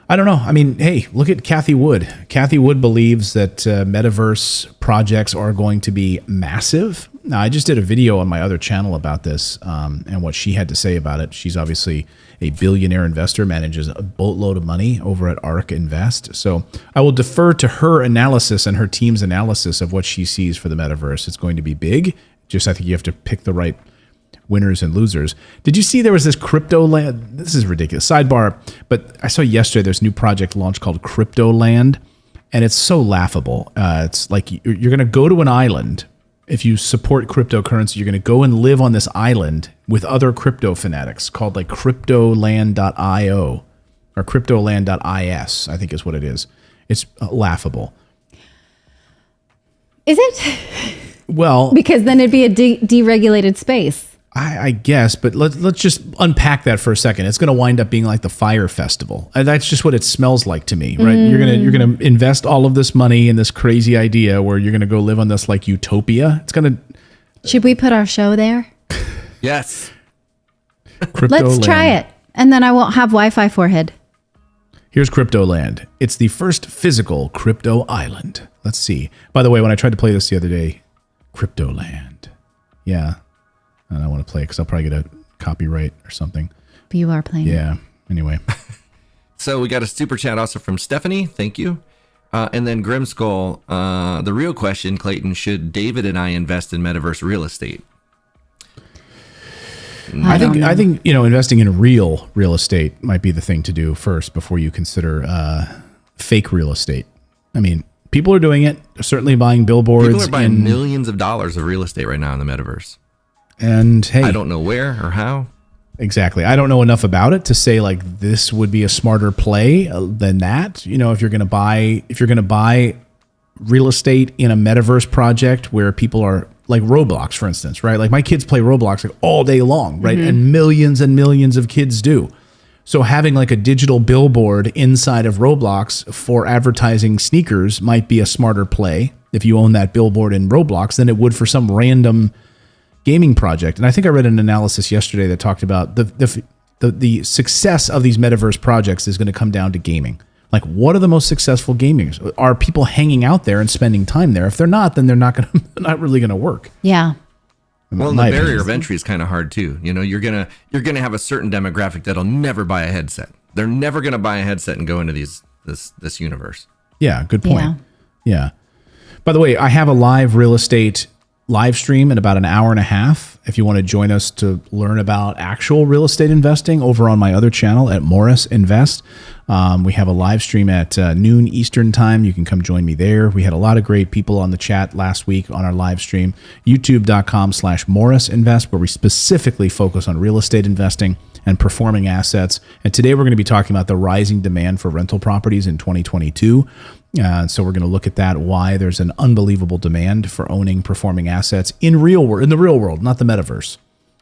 I don't know. I mean, hey, look at Cathie Wood. Cathie Wood believes that Metaverse projects are going to be massive. Now, I just did a video on my other channel about this and what she had to say about it. She's obviously a billionaire investor, manages a boatload of money over at ARK Invest. So I will defer to her analysis and her team's analysis of what she sees for the Metaverse. It's going to be big. Just I think you have to pick the right winners and losers. Did you see there was this crypto land? This is ridiculous. Sidebar, but I saw yesterday there's a new project launched called Crypto Land, and it's so laughable. It's like you're going to go to an island. If you support cryptocurrency, you're going to go and live on this island with other crypto fanatics called like cryptoland.io or cryptoland.is, I think is what it is. It's laughable. Is it? Well, because then it'd be a deregulated space. I guess, but let's just unpack that for a second. It's going to wind up being like the Fire Festival. And that's just what it smells like to me, right? You're gonna invest all of this money in this crazy idea where you're going to go live on this like utopia. It's going to. Should we put our show there? Yes. Let's try it, and then I won't have Wi-Fi forehead. Here's Crypto Land. It's the first physical crypto island. Let's see. By the way, when I tried to play this the other day, Crypto Land. Yeah. I don't want to play it because I'll probably get a copyright or something. But you are playing. Yeah. Anyway. So we got a super chat also from Stephanie. Thank you. And then Grimskull. The real question, Clayton, should David and I invest in Metaverse real estate? I think investing in real estate might be the thing to do first before you consider fake real estate. I mean, people are doing it. They're certainly buying billboards. People are buying millions of dollars of real estate right now in the metaverse. And hey, I don't know where or how. Exactly. I don't know enough about it to say like this would be a smarter play than that. If you're going to buy real estate in a metaverse project where people are like Roblox, for instance, right? Like my kids play Roblox like all day long, right? And millions of kids do. So having like a digital billboard inside of Roblox for advertising sneakers might be a smarter play if you own that billboard in Roblox than it would for some random gaming project. And I think I read an analysis yesterday that talked about the success of these metaverse projects is going to come down to gaming. Like, what are the most successful gamings? Are people hanging out there and spending time there? If they're not, then they're not really going to work. Yeah. Well, and the barrier of entry is kind of hard too. You're gonna have a certain demographic that'll never buy a headset. They're never gonna buy a headset and go into this universe. Yeah, good point. Yeah. By the way, I have a live real estate live stream in about an hour and a half. If you want to join us to learn about actual real estate investing over on my other channel at Morris Invest. We have a live stream at noon Eastern time. You can come join me there. We had a lot of great people on the chat last week on our live stream, youtube.com/Morris Invest, where we specifically focus on real estate investing and performing assets. And today we're going to be talking about the rising demand for rental properties in 2022. So we're going to look at that, why there's an unbelievable demand for owning performing assets in the real world, not the metaverse.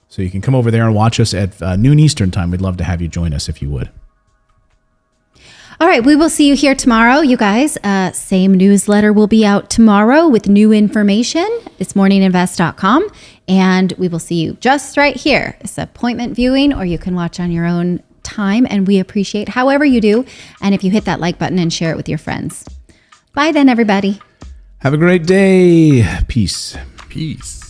So you can come over there and watch us at noon Eastern time. We'd love to have you join us if you would. All right, we will see you here tomorrow, you guys. Same newsletter will be out tomorrow with new information. It's morninginvest.com. And we will see you just right here. It's appointment viewing, or you can watch on your own time. And we appreciate however you do. And if you hit that like button and share it with your friends. Bye then, everybody. Have a great day. Peace. Peace.